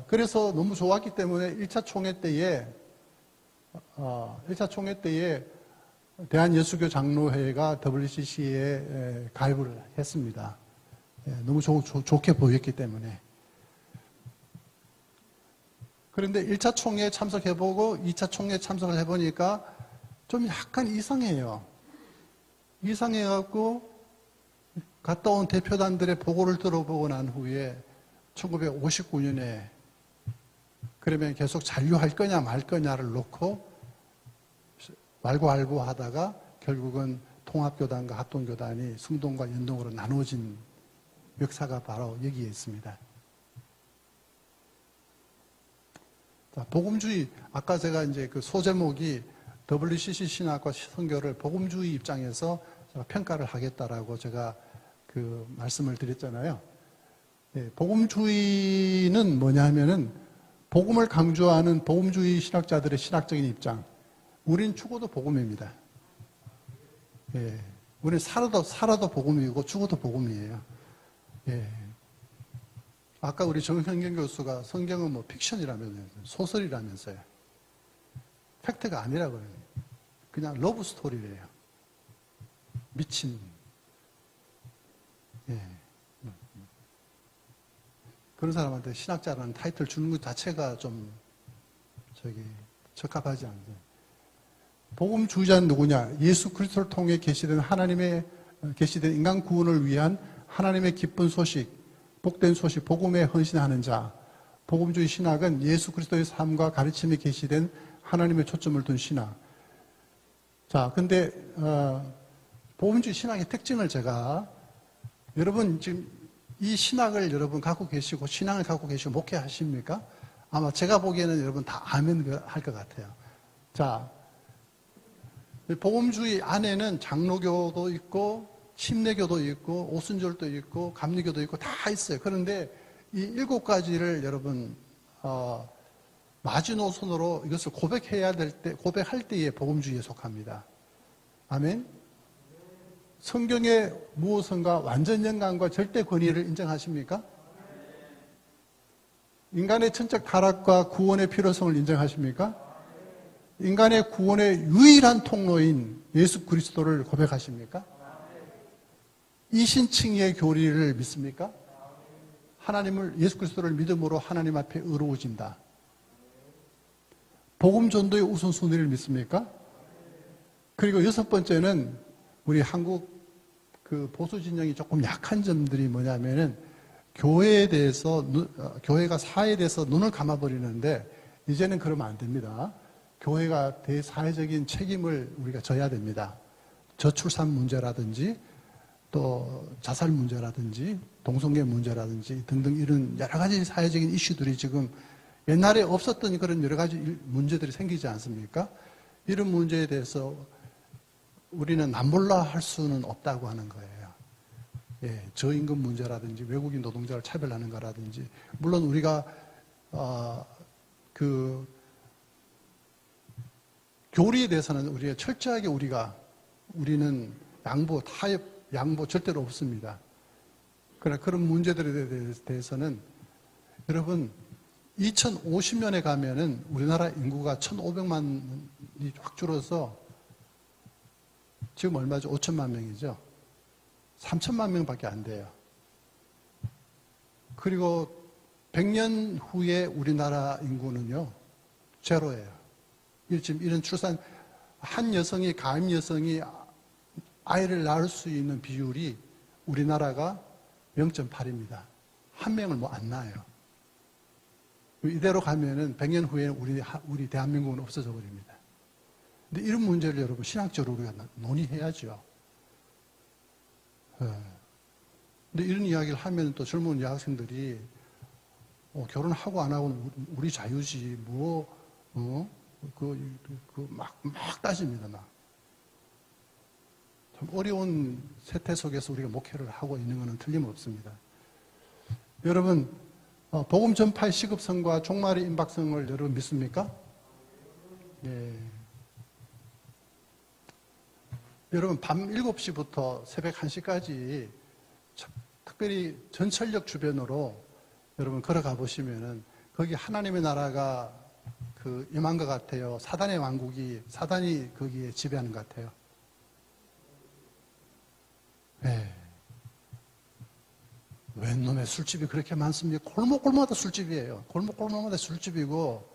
그래서 너무 좋았기 때문에 1차 총회 때에 대한예수교 장로회가 WCC에 가입을 했습니다. 너무 좋게 보였기 때문에. 그런데 1차 총회에 참석해보고 2차 총회에 참석을 해보니까 좀 약간 이상해요. 이상해갖고 갔다 온 대표단들의 보고를 들어보고 난 후에 1959년에 그러면 계속 잔류할 거냐 말 거냐를 놓고 말고알고 하다가 결국은 통합교단과 합동교단이 승동과 연동으로 나눠진 역사가 바로 여기에 있습니다. 자, 복음주의, 아까 제가 이제 그 소제목이 WCC 신학과 선교를 복음주의 입장에서 평가를 하겠다라고 제가 그 말씀을 드렸잖아요. 네, 복음주의는 뭐냐 하면은 복음을 강조하는 복음주의 신학자들의 신학적인 입장. 우린 죽어도 복음입니다. 예, 우린 살아도 복음이고 죽어도 복음이에요. 예. 아까 우리 정현경 교수가 성경은 뭐 픽션이라면서요. 소설이라면서요. 팩트가 아니라고요. 그냥 러브 스토리래요. 미친. 예. 그런 사람한테 신학자라는 타이틀 주는 것 자체가 좀 적합하지 않아요. 복음주의자는 누구냐? 예수 그리스도를 통해 계시된 인간 구원을 위한 하나님의 기쁜 소식, 복된 소식, 복음에 헌신하는 자. 복음주의 신학은 예수 그리스도의 삶과 가르침에 계시된 하나님의 초점을 둔 신학. 자, 근데 복음주의 신학의 특징을 제가 여러분 지금 이 신학을 여러분 갖고 계시고 신앙을 갖고 계시고 목회하십니까? 아마 제가 보기에는 여러분 다 아멘 할 것 같아요. 자, 복음주의 안에는 장로교도 있고 침례교도 있고 오순절도 있고 감리교도 있고 다 있어요. 그런데 이 7가지를 여러분 마지노선으로 이것을 고백해야 될 때, 고백할 때에 복음주의에 속합니다. 아멘. 성경의 무엇인가 완전 영광과 절대 권위를 인정하십니까? 인간의 천적 타락과 구원의 필요성을 인정하십니까? 인간의 구원의 유일한 통로인 예수 그리스도를 고백하십니까? 이신칭의 교리를 믿습니까? 예수 그리스도를 믿음으로 하나님 앞에 의로워진다. 복음 전도의 우선순위를 믿습니까? 그리고 6번째는 우리 한국 그 보수 진영이 조금 약한 점들이 뭐냐면은 교회에 대해서 교회가 사회에 대해서 눈을 감아버리는데 이제는 그러면 안 됩니다. 교회가 대사회적인 책임을 우리가 져야 됩니다. 저출산 문제라든지 또 자살 문제라든지 동성애 문제라든지 등등 이런 여러 가지 사회적인 이슈들이 지금 옛날에 없었던 그런 여러 가지 문제들이 생기지 않습니까? 이런 문제에 대해서 우리는 남몰라 할 수는 없다고 하는 거예요. 예, 저임금 문제라든지 외국인 노동자를 차별하는 거라든지 물론 우리가 교리에 대해서는 우리가 철저하게 우리는 양보, 타협, 양보 절대로 없습니다. 그러나 그런 문제들에 대해서는 여러분 2050년에 가면은 우리나라 인구가 1,500만이 확 줄어서 지금 얼마죠? 5천만 명이죠. 3천만 명밖에 안 돼요. 그리고 100년 후에 우리나라 인구는요, 제로예요. 지금 이런 한 여성이, 가임 여성이 아이를 낳을 수 있는 비율이 우리나라가 0.8입니다. 한 명을 안 낳아요. 이대로 가면은 100년 후에 우리 대한민국은 없어져 버립니다. 근데 이런 문제를 여러분 신학적으로 우리가 논의해야죠. 근데 이런 이야기를 하면 또 젊은 여학생들이 결혼하고 안 하고는 우리 자유지 막 따집니다. 참 어려운 세태 속에서 우리가 목회를 하고 있는 것은 틀림없습니다. 여러분 복음 전파의 시급성과 종말의 임박성을 여러분 믿습니까? 예. 여러분 밤 7시부터 새벽 1시까지 특별히 전철역 주변으로 여러분 걸어가 보시면은 거기 하나님의 나라가 임한 것 같아요. 사단이 거기에 지배하는 것 같아요. 네. 웬 놈의 술집이 그렇게 많습니까? 골목골목마다 술집이에요. 골목골목마다 술집이고,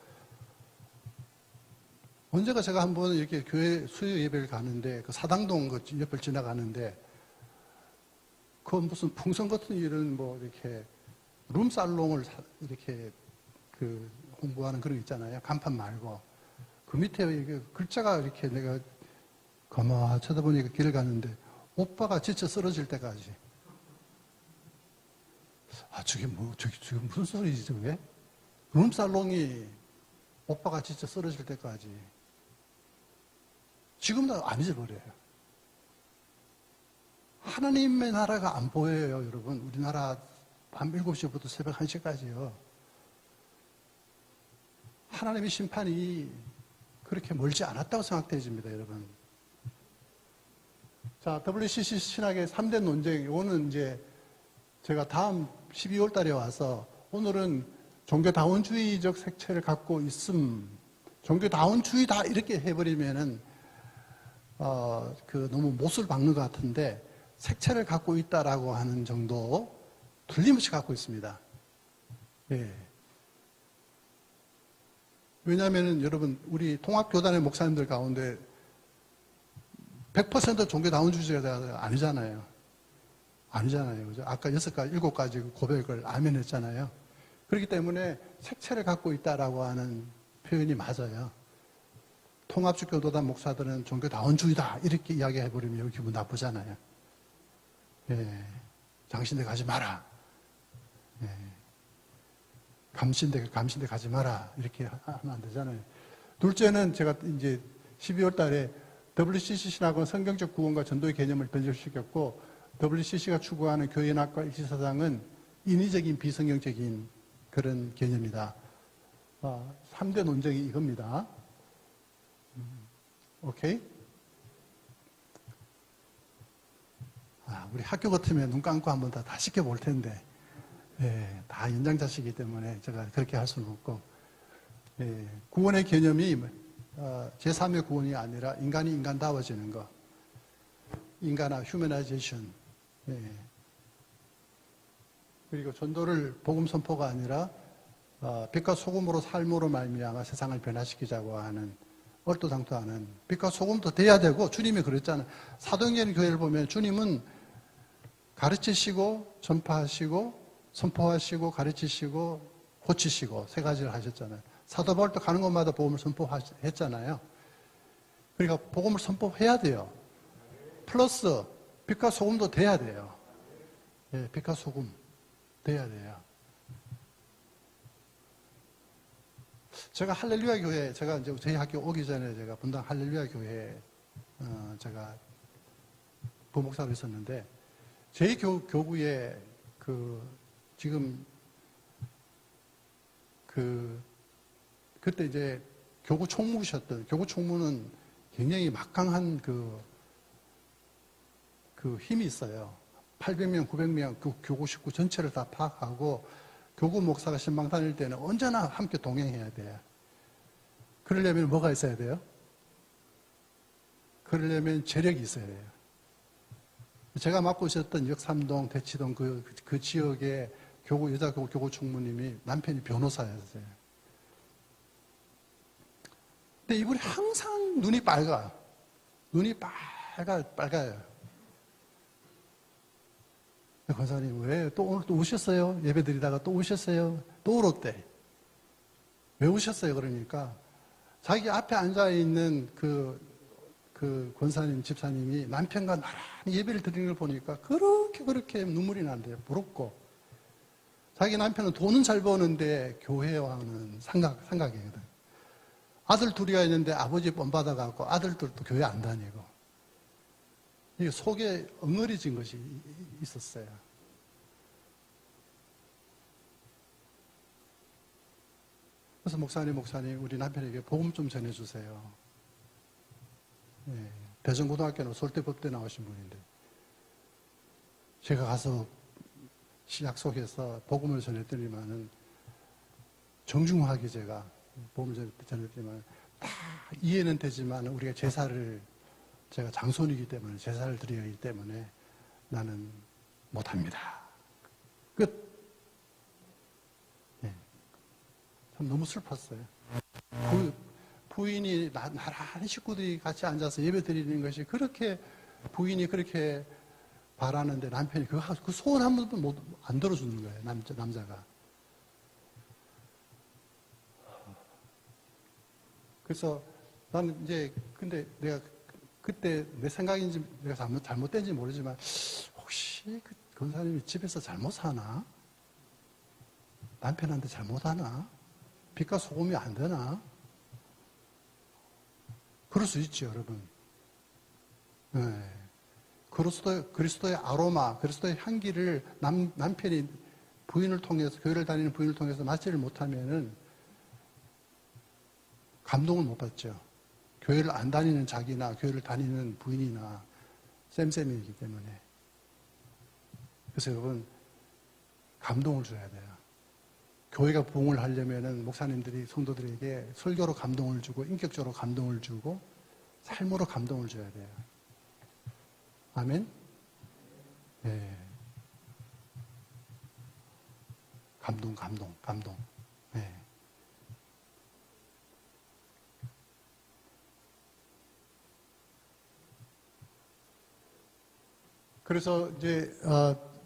언제가 제가 한번 이렇게 교회 수요 예배를 가는데, 그 사당동 그 옆을 지나가는데, 그 무슨 풍선 같은 일은 뭐 이렇게 룸살롱을 이렇게 그 홍보하는 그런 거 있잖아요. 간판 말고. 그 밑에 이게 글자가 이렇게 내가 가만 쳐다보니까 길을 가는데, 오빠가 지쳐 쓰러질 때까지. 아, 저게 무슨 소리지, 저게? 룸살롱이 오빠가 진짜 쓰러질 때까지. 지금도 안 잊어버려요. 하나님의 나라가 안 보여요, 여러분. 우리나라 밤 7시부터 새벽 1시까지요. 하나님의 심판이 그렇게 멀지 않았다고 생각되어집니다, 여러분. 자, WCC 신학의 3대 논쟁, 이거는 이제 제가 다음 12월 달에 와서 오늘은 종교다원주의적 색채를 갖고 있음, 종교다원주의다 이렇게 해버리면은 너무 못을 박는 것 같은데 색채를 갖고 있다라고 하는 정도 틀림없이 갖고 있습니다. 예. 왜냐하면은 여러분 우리 통합교단의 목사님들 가운데 100% 종교다원주의자가 아니잖아요. 아니잖아요. 그죠? 아까 6가지, 7가지 고백을 아멘했잖아요. 그렇기 때문에 색채를 갖고 있다라고 하는 표현이 맞아요. 통합주 교도단 목사들은 종교다원주의다 이렇게 이야기해버리면 여기 기분 나쁘잖아요. 예. 장신대 가지 마라. 예. 감신대 가지 마라. 이렇게 하면 안 되잖아요. 둘째는 제가 이제 12월 달에 WCC 신학은 성경적 구원과 전도의 개념을 변절시켰고, WCC가 추구하는 교회학과 일시사상은 인위적인 비성경적인 그런 개념이다. 3대 논쟁이 이겁니다. 오케이? 우리 학교 같으면 눈 감고 한번 다 시켜볼 텐데, 예, 다 연장자시기 때문에 제가 그렇게 할 수는 없고, 예, 구원의 개념이 제3의 구원이 아니라 인간이 인간다워지는 것, 인간화, 휴머나이제이션, 예. 그리고 전도를 복음 선포가 아니라 빛과 소금으로 삶으로 말미암아 세상을 변화시키자고 하는 얼토당토하는 빛과 소금도 돼야 되고, 주님이 그랬잖아요. 사도행전 교회를 보면 주님은 가르치시고 전파하시고 선포하시고 가르치시고 고치시고 3가지를 하셨잖아요. 사도 바울도 가는 곳마다 복음을 선포했잖아요. 그러니까 복음을 선포해야 돼요. 플러스 빛과 소금도 돼야 돼요. 예, 빛과 소금 돼야 돼요. 제가 할렐루야 교회, 제가 이제 저희 학교 오기 전에 제가 분당 할렐루야 교회 제가 부목사로 있었는데, 저희 교구에 지금 그때 이제 교구 총무셨던, 교구 총무는 굉장히 막강한 그 힘이 있어요. 800명, 900명 그 교구 식구 전체를 다 파악하고, 교구 목사가 신방 다닐 때는 언제나 함께 동행해야 돼요. 그러려면 뭐가 있어야 돼요? 그러려면 재력이 있어야 돼요. 제가 맡고 있었던 역삼동, 대치동 그 지역의 여자 교구 총무님이 남편이 변호사였어요. 근데 이분이 항상 눈이 빨가요. 눈이 빨가요. 권사님, 왜 또 오셨어요? 예배 드리다가 또 오셨어요? 또 울었대. 왜 오셨어요? 그러니까 자기 앞에 앉아있는 그 권사님, 집사님이 남편과 나란히 예배를 드리는 걸 보니까 그렇게 눈물이 난대요. 부럽고. 자기 남편은 돈은 잘 버는데 교회와는 삼각이거든. 아들 둘이가 있는데 아버지 뻔 받아갖고 아들들도 교회 안 다니고. 이게 속에 엉어리진 것이 있었어요. 그래서 목사님, 우리 남편에게 복음 좀 전해주세요. 네, 대전고등학교는 솔대법대 나오신 분인데, 제가 가서 약속해서 복음을 전했더니만은, 정중하게 제가 복음을 전했더니만, 다 이해는 되지만 우리가 제가 장손이기 때문에 제사를 드려야 하기 때문에 나는 못합니다. 끝. 예. 참 너무 슬펐어요. 부인이 나란히 식구들이 같이 앉아서 예배 드리는 것이 그렇게 부인이 그렇게 바라는데 남편이 그 소원 한 번도 안 들어주는 거예요. 남자가. 그래서 나는 이제 근데 내가 그때 내 생각인지 내가 잘못된지 모르지만 혹시 그 권사님이 집에서 잘못 사나? 남편한테 잘못하나? 빛과 소금이 안 되나? 그럴 수 있죠, 여러분. 네. 그리스도의 아로마, 그리스도의 향기를 남편이 부인을 통해서, 교회를 다니는 부인을 통해서 맡지를 못하면은 감동을 못 받죠. 교회를 안 다니는 자기나 교회를 다니는 부인이나 쌤쌤이기 때문에. 그래서 여러분, 감동을 줘야 돼요. 교회가 부흥을 하려면은 목사님들이 성도들에게 설교로 감동을 주고 인격적으로 감동을 주고 삶으로 감동을 줘야 돼요. 아멘? 네. 감동. 네. 그래서 이제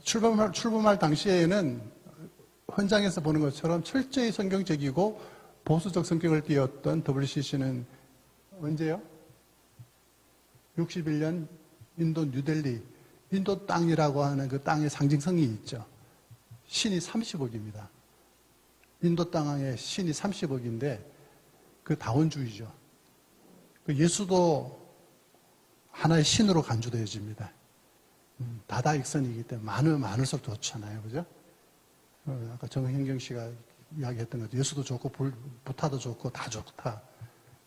출범할 당시에는 현장에서 보는 것처럼 철저히 성경적이고 보수적 성격을 띄었던 WCC는 언제요? 61년 인도 뉴델리, 인도 땅이라고 하는 그 땅의 상징성이 있죠. 신이 30억입니다. 인도 땅의 신이 30억인데 그 다원주의죠. 그 예수도 하나의 신으로 간주되어집니다. 다다익선이기 때문에 많을수록 좋잖아요. 그죠? 아까 정현경 씨가 이야기했던 것도 예수도 좋고 부타도 좋고 다 좋다.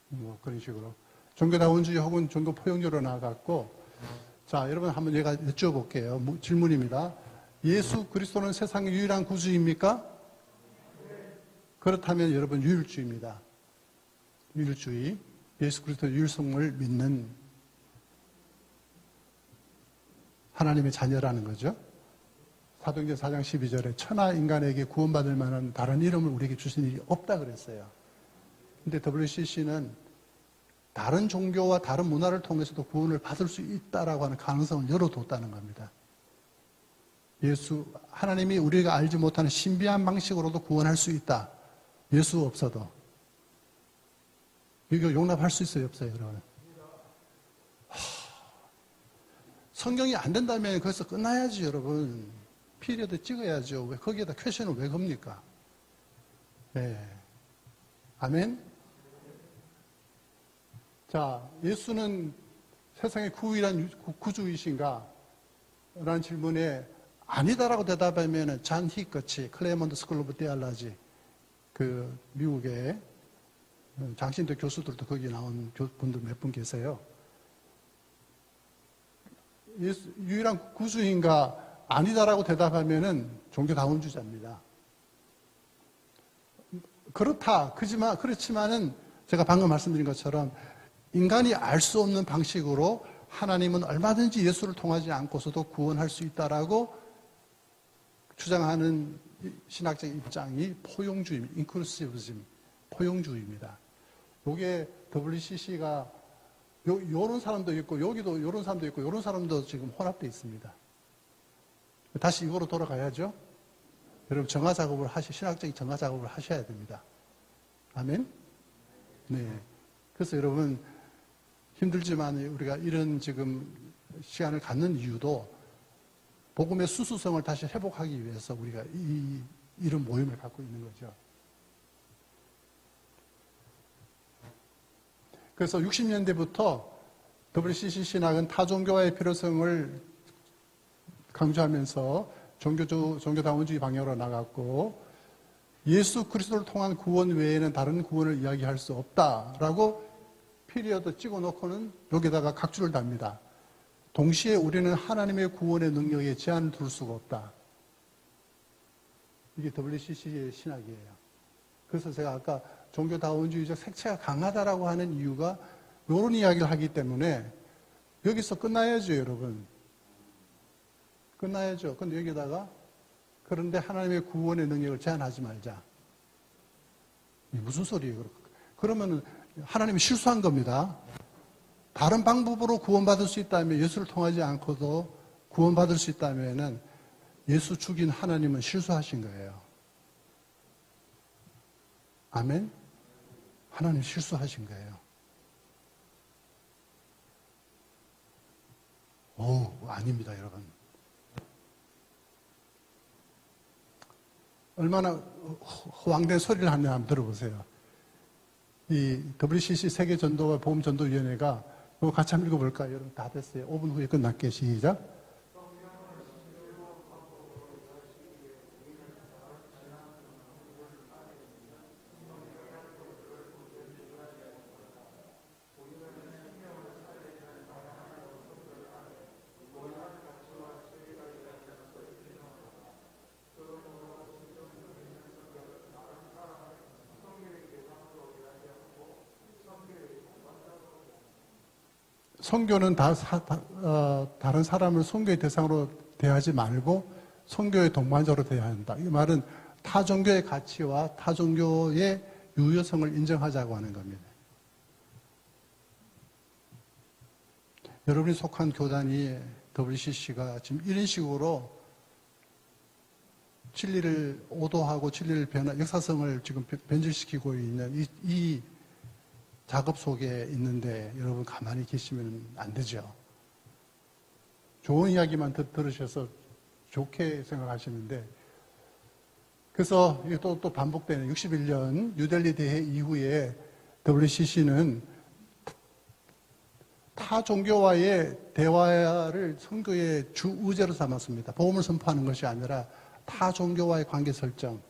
뭐 그런 식으로. 종교다원주의 혹은 종교 포용주로 나아갔고, 자, 여러분 한번 제가 여쭤볼게요. 질문입니다. 예수 그리스도는 세상의 유일한 구주입니까? 그렇다면 여러분 유일주의입니다. 유일주의. 예수 그리스도의 유일성을 믿는 하나님의 자녀라는 거죠. 사도행전 4장 12절에 천하 인간에게 구원받을 만한 다른 이름을 우리에게 주신 일이 없다 그랬어요. 근데 WCC는 다른 종교와 다른 문화를 통해서도 구원을 받을 수 있다라고 하는 가능성을 열어뒀다는 겁니다. 하나님이 우리가 알지 못하는 신비한 방식으로도 구원할 수 있다. 예수 없어도. 이거 용납할 수 있어요, 없어요, 여러분? 성경이 안 된다면 거기서 끝나야지, 여러분. 피리어드 찍어야죠. 왜 거기에다 퀘션을 왜 겁니까? 네. 아멘? 자, 예수는 세상의 유일한 구주이신가? 라는 질문에 아니다라고 대답하면 잔 히커치, 클레먼트 스쿨 오브 테올로지, 그 미국의 장신대 교수들도 거기 나온 분들 몇 분 계세요. 유일한 구주인가? 아니다라고 대답하면은 종교다원주의자입니다. 그렇지만은 제가 방금 말씀드린 것처럼 인간이 알 수 없는 방식으로 하나님은 얼마든지 예수를 통하지 않고서도 구원할 수 있다라고 주장하는 신학적 입장이 포용주의입니다. 인클루시브즘, 포용주의입니다. 요게 WCC가 요런 사람도 있고 여기도 요런 사람도 있고 요런 사람도 지금 혼합되어 있습니다. 다시 이거로 돌아가야죠. 여러분 신학적인 정화 작업을 하셔야 됩니다. 아멘? 네. 그래서 여러분 힘들지만 우리가 이런 지금 시간을 갖는 이유도 복음의 수수성을 다시 회복하기 위해서 우리가 이런 모임을 갖고 있는 거죠. 그래서 60년대부터 WCC 신학은 타종교와의 필요성을 강조하면서 종교다원주의 방향으로 나갔고 예수 그리스도를 통한 구원 외에는 다른 구원을 이야기할 수 없다라고 피리어드 찍어놓고는 여기다가 각주를 답니다. 동시에 우리는 하나님의 구원의 능력에 제한을 둘 수가 없다. 이게 WCC의 신학이에요. 그래서 제가 아까 종교다원주의적 색채가 강하다라고 하는 이유가 이런 이야기를 하기 때문에 여기서 끝나야죠, 여러분. 끝나야죠. 근데 여기다가 그런데 하나님의 구원의 능력을 제한하지 말자. 이게 무슨 소리예요? 그러면 하나님이 실수한 겁니다. 다른 방법으로 구원받을 수 있다면, 예수를 통하지 않고도 구원받을 수 있다면 예수 죽인 하나님은 실수하신 거예요. 아멘? 하나님 실수하신 거예요. 아닙니다, 여러분. 얼마나 허황된 소리를 하냐 한번 들어보세요. 이 WCC 세계전도와 보험전도위원회가 이거 같이 한번 읽어볼까요? 여러분 다 됐어요. 5분 후에 끝날게. 시작. 선교는 다른 사람을 선교의 대상으로 대하지 말고 선교의 동반자로 대해야 한다. 이 말은 타종교의 가치와 타종교의 유효성을 인정하자고 하는 겁니다. 여러분이 속한 교단이 WCC가 지금 이런 식으로 진리를 오도하고 진리를 역사성을 지금 변질시키고 있는 이 작업 속에 있는데 여러분 가만히 계시면 안 되죠. 좋은 이야기만 들으셔서 좋게 생각하시는데, 그래서 이게 또 반복되는 61년 뉴델리 대회 이후에 WCC는 타 종교와의 대화를 선교의 주 의제로 삼았습니다. 복음을 선포하는 것이 아니라 타 종교와의 관계 설정,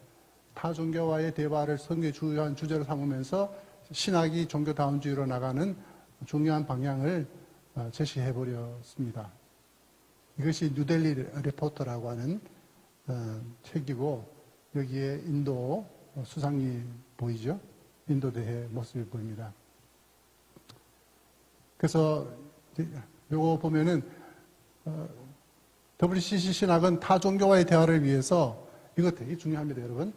타 종교와의 대화를 선교의 주요한 주제로 삼으면서 신학이 종교다운주의로 나가는 중요한 방향을 제시해 버렸습니다. 이것이 뉴델리 리포터라고 하는 책이고, 여기에 인도 수상이 보이죠? 인도 대회 모습이 보입니다. 그래서 요거 보면은 WCC 신학은 타 종교와의 대화를 위해서, 이거 되게 중요합니다, 여러분.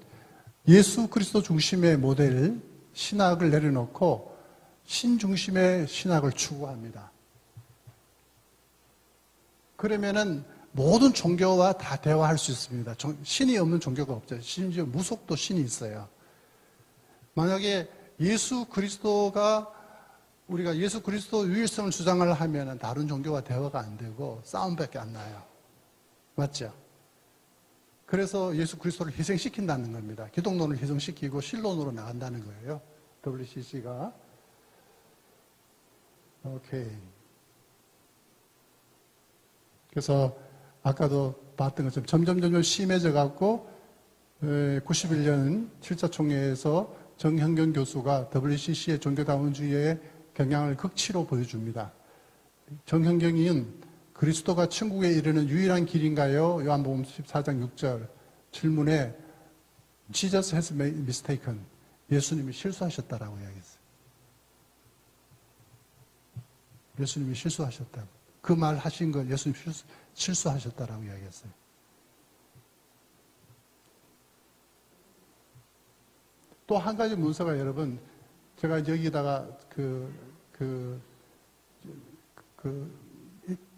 예수 그리스도 중심의 모델 신학을 내려놓고 신중심의 신학을 추구합니다. 그러면은 모든 종교와 다 대화할 수 있습니다. 신이 없는 종교가 없죠. 심지어 무속도 신이 있어요. 만약에 우리가 예수 그리스도 유일성을 주장을 하면은 다른 종교와 대화가 안 되고 싸움밖에 안 나요. 맞죠? 그래서 예수 그리스도를 희생시킨다는 겁니다. 기독론을 희생시키고 신론으로 나간다는 거예요. WCC가. 오케이. 그래서 아까도 봤던 것처럼 점점 심해져 갖고 91년 7차 총회에서 정형경 교수가 WCC의 종교다운주의의 경향을 극치로 보여줍니다. 정형경은 그리스도가 천국에 이르는 유일한 길인가요? 요한복음 14장 6절 질문에 Jesus has made mistaken. 예수님이 실수하셨다라고 이야기했어요. 예수님이 실수하셨다고. 그 말 하신 걸 예수님이 실수하셨다라고 이야기했어요. 또 한 가지 문서가 여러분, 제가 여기다가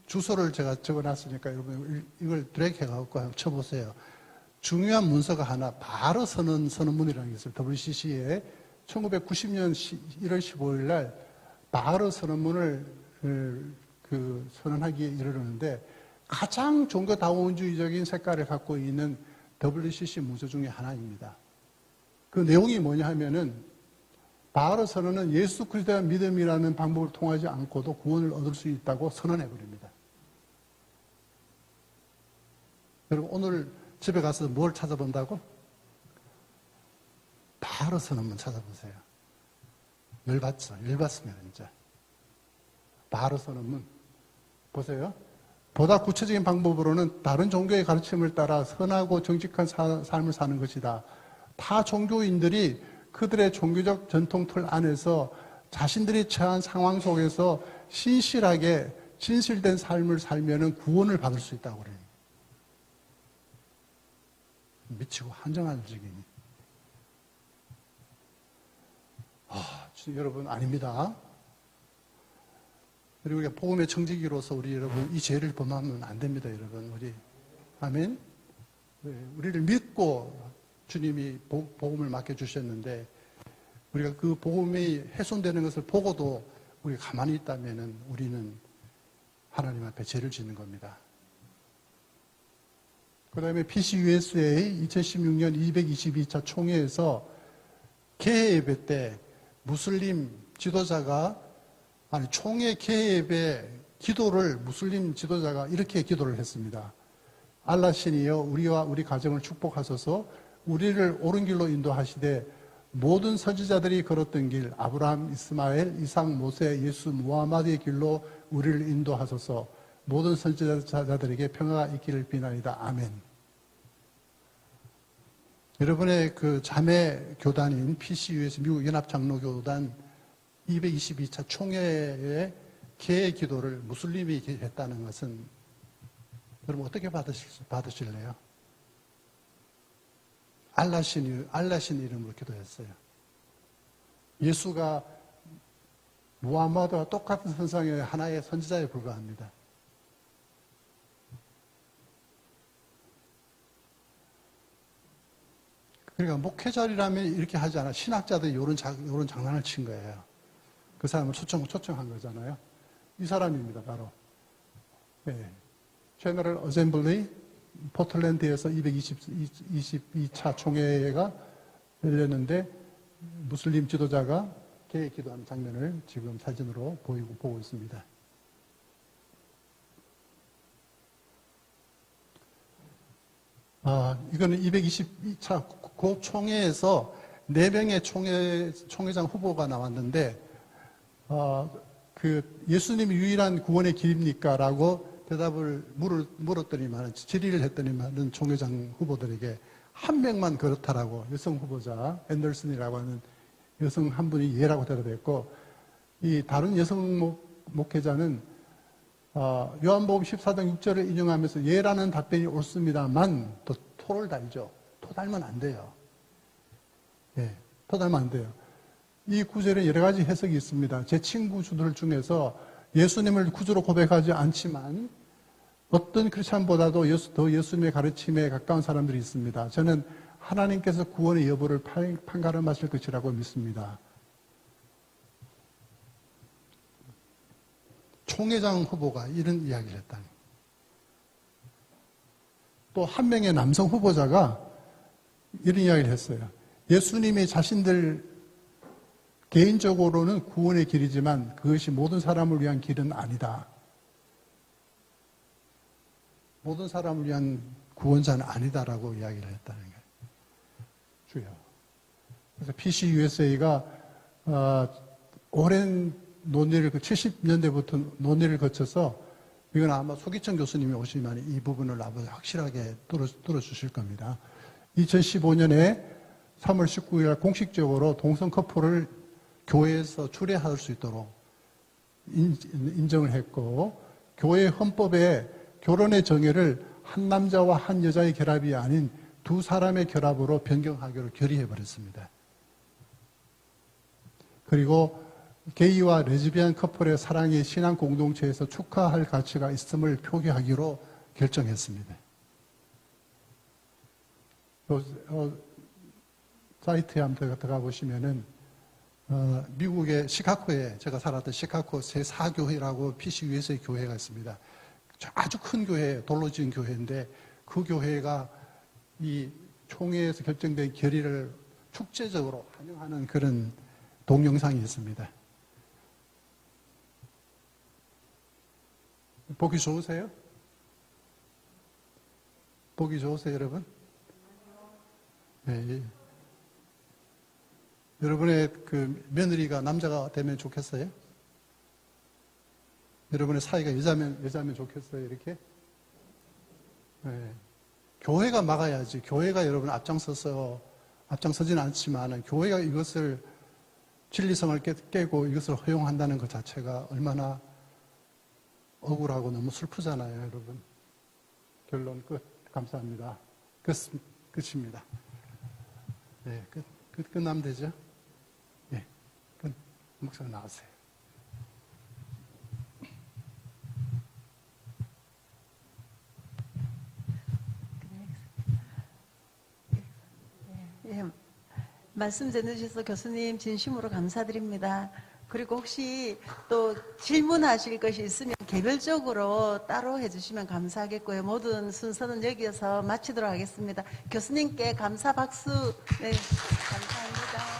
주소를 제가 적어놨으니까 여러분 이걸 드래그 해갖고 한번 쳐보세요. 중요한 문서가 하나, 바로 선언문이라는 게 있어요. WCC에 1990년 1월 15일 날 바로 선언문을 선언하기에 이르렀는데, 가장 종교다원주의적인 색깔을 갖고 있는 WCC 문서 중에 하나입니다. 그 내용이 뭐냐 하면은, 바로 선언은 예수 그리스도의 믿음이라는 방법을 통하지 않고도 구원을 얻을 수 있다고 선언해버립니다. 여러분 오늘 집에 가서 뭘 찾아본다고? 바로 선언문 찾아보세요. 열받죠? 열받습니다, 진짜. 바로 선언문. 보세요. 보다 구체적인 방법으로는 다른 종교의 가르침을 따라 선하고 정직한 삶을 사는 것이다. 타 종교인들이 그들의 종교적 전통 틀 안에서 자신들이 처한 상황 속에서 신실하게 진실된 삶을 살면은 구원을 받을 수 있다고 그래요. 미치고 한정한적이니. 여러분, 아닙니다. 그리고 우리가 복음의 청지기로서 우리 여러분, 이 죄를 범하면 안 됩니다, 여러분. 우리. 아멘. 우리를 믿고 주님이 복음을 맡겨주셨는데, 우리가 그 복음이 훼손되는 것을 보고도 우리가 가만히 있다면 우리는 하나님 앞에 죄를 짓는 겁니다. 그 다음에 PCUSA 2016년 222차 총회에서 개회 예배 때 무슬림 지도자가, 총회 개회 예배 기도를 무슬림 지도자가 이렇게 기도를 했습니다. 알라신이여 우리와 우리 가정을 축복하소서, 우리를 옳은 길로 인도하시되 모든 선지자들이 걸었던 길 아브라함, 이스마엘, 이삭, 모세, 예수, 무하마드의 길로 우리를 인도하소서, 모든 선지자들에게 평화가 있기를 비나이다. 아멘. 여러분의 그 자매 교단인 PCU에서 미국 연합장로교단 222차 총회의 개회 기도를 무슬림이 했다는 것은 여러분 어떻게 받으실래요? 알라신 이름으로 기도했어요. 예수가 무하마드와 똑같은 선상의 하나의 선지자에 불과합니다. 그러니까 목회자리라면 이렇게 하지 않아. 신학자들이 이런 장난을 친 거예요. 그 사람을 초청한 거잖아요. 이 사람입니다, 바로. 네. 제너럴 어셈블리 포틀랜드에서 222차 총회가 열렸는데 무슬림 지도자가 개회 기도하는 장면을 지금 사진으로 보고 있습니다. 이거는 222차 그 총회에서 4명의 총회장 후보가 나왔는데, 예수님이 유일한 구원의 길입니까? 라고 대답을 물었더니만, 질의를 했더니만 총회장 후보들에게 한 명만 그렇다라고, 여성 후보자 앤더슨이라고 하는 여성 한 분이 예라고 대답했고, 이 다른 여성 목회자는 요한복음 14장 6절을 인용하면서 예라는 답변이 옳습니다만 또 토를 달죠. 토 달면 안 돼요. 예, 토 달면 안 돼요. 이 구절에 여러 가지 해석이 있습니다. 제 친구 주들 중에서 예수님을 구주로 고백하지 않지만 어떤 크리스찬보다도 더 예수님의 가르침에 가까운 사람들이 있습니다. 저는 하나님께서 구원의 여부를 판가름하실 것이라고 믿습니다. 총회장 후보가 이런 이야기를 했다니. 또 한 명의 남성 후보자가 이런 이야기를 했어요. 예수님이 자신들 개인적으로는 구원의 길이지만 그것이 모든 사람을 위한 길은 아니다. 모든 사람을 위한 구원자는 아니다라고 이야기를 했다는 거예요. 주요. 그래서 PCUSA가 오랜 논의를 70년대부터 논의를 거쳐서, 이건 아마 소기청 교수님이 오시면 이 부분을 아마 확실하게 들어주실 겁니다. 2015년에 3월 19일 공식적으로 동성 커플을 교회에서 출애할 수 있도록 인정을 했고, 교회 헌법에 결혼의 정의를 한 남자와 한 여자의 결합이 아닌 두 사람의 결합으로 변경하기로 결의해버렸습니다. 그리고 게이와 레즈비안 커플의 사랑의 신앙 공동체에서 축하할 가치가 있음을 표기하기로 결정했습니다. 사이트에 한번 들어가 보시면은 미국의 시카고에, 제가 살았던 시카고 새4교회라고 PCUSA 교회가 있습니다. 아주 큰 교회, 돌로 지은 교회인데 그 교회가 이 총회에서 결정된 결의를 축제적으로 환영하는 그런 동영상이 있습니다. 보기 좋으세요? 보기 좋으세요, 여러분? 네. 여러분의 그 며느리가 남자가 되면 좋겠어요? 여러분의 사이가 여자면 좋겠어요, 이렇게? 네. 교회가 막아야지. 교회가 여러분 앞장서지는 않지만, 교회가 이것을 진리성을 깨고 이것을 허용한다는 것 자체가 얼마나 억울하고 너무 슬프잖아요, 여러분. 결론 끝. 감사합니다. 끝입니다. 네, 끝나면 되죠? 네, 목사님 나가세요. 예, 말씀 전해주셔서 교수님 진심으로 감사드립니다. 그리고 혹시 또 질문하실 것이 있으면 개별적으로 따로 해주시면 감사하겠고요. 모든 순서는 여기에서 마치도록 하겠습니다. 교수님께 감사 박수. 네, 감사합니다.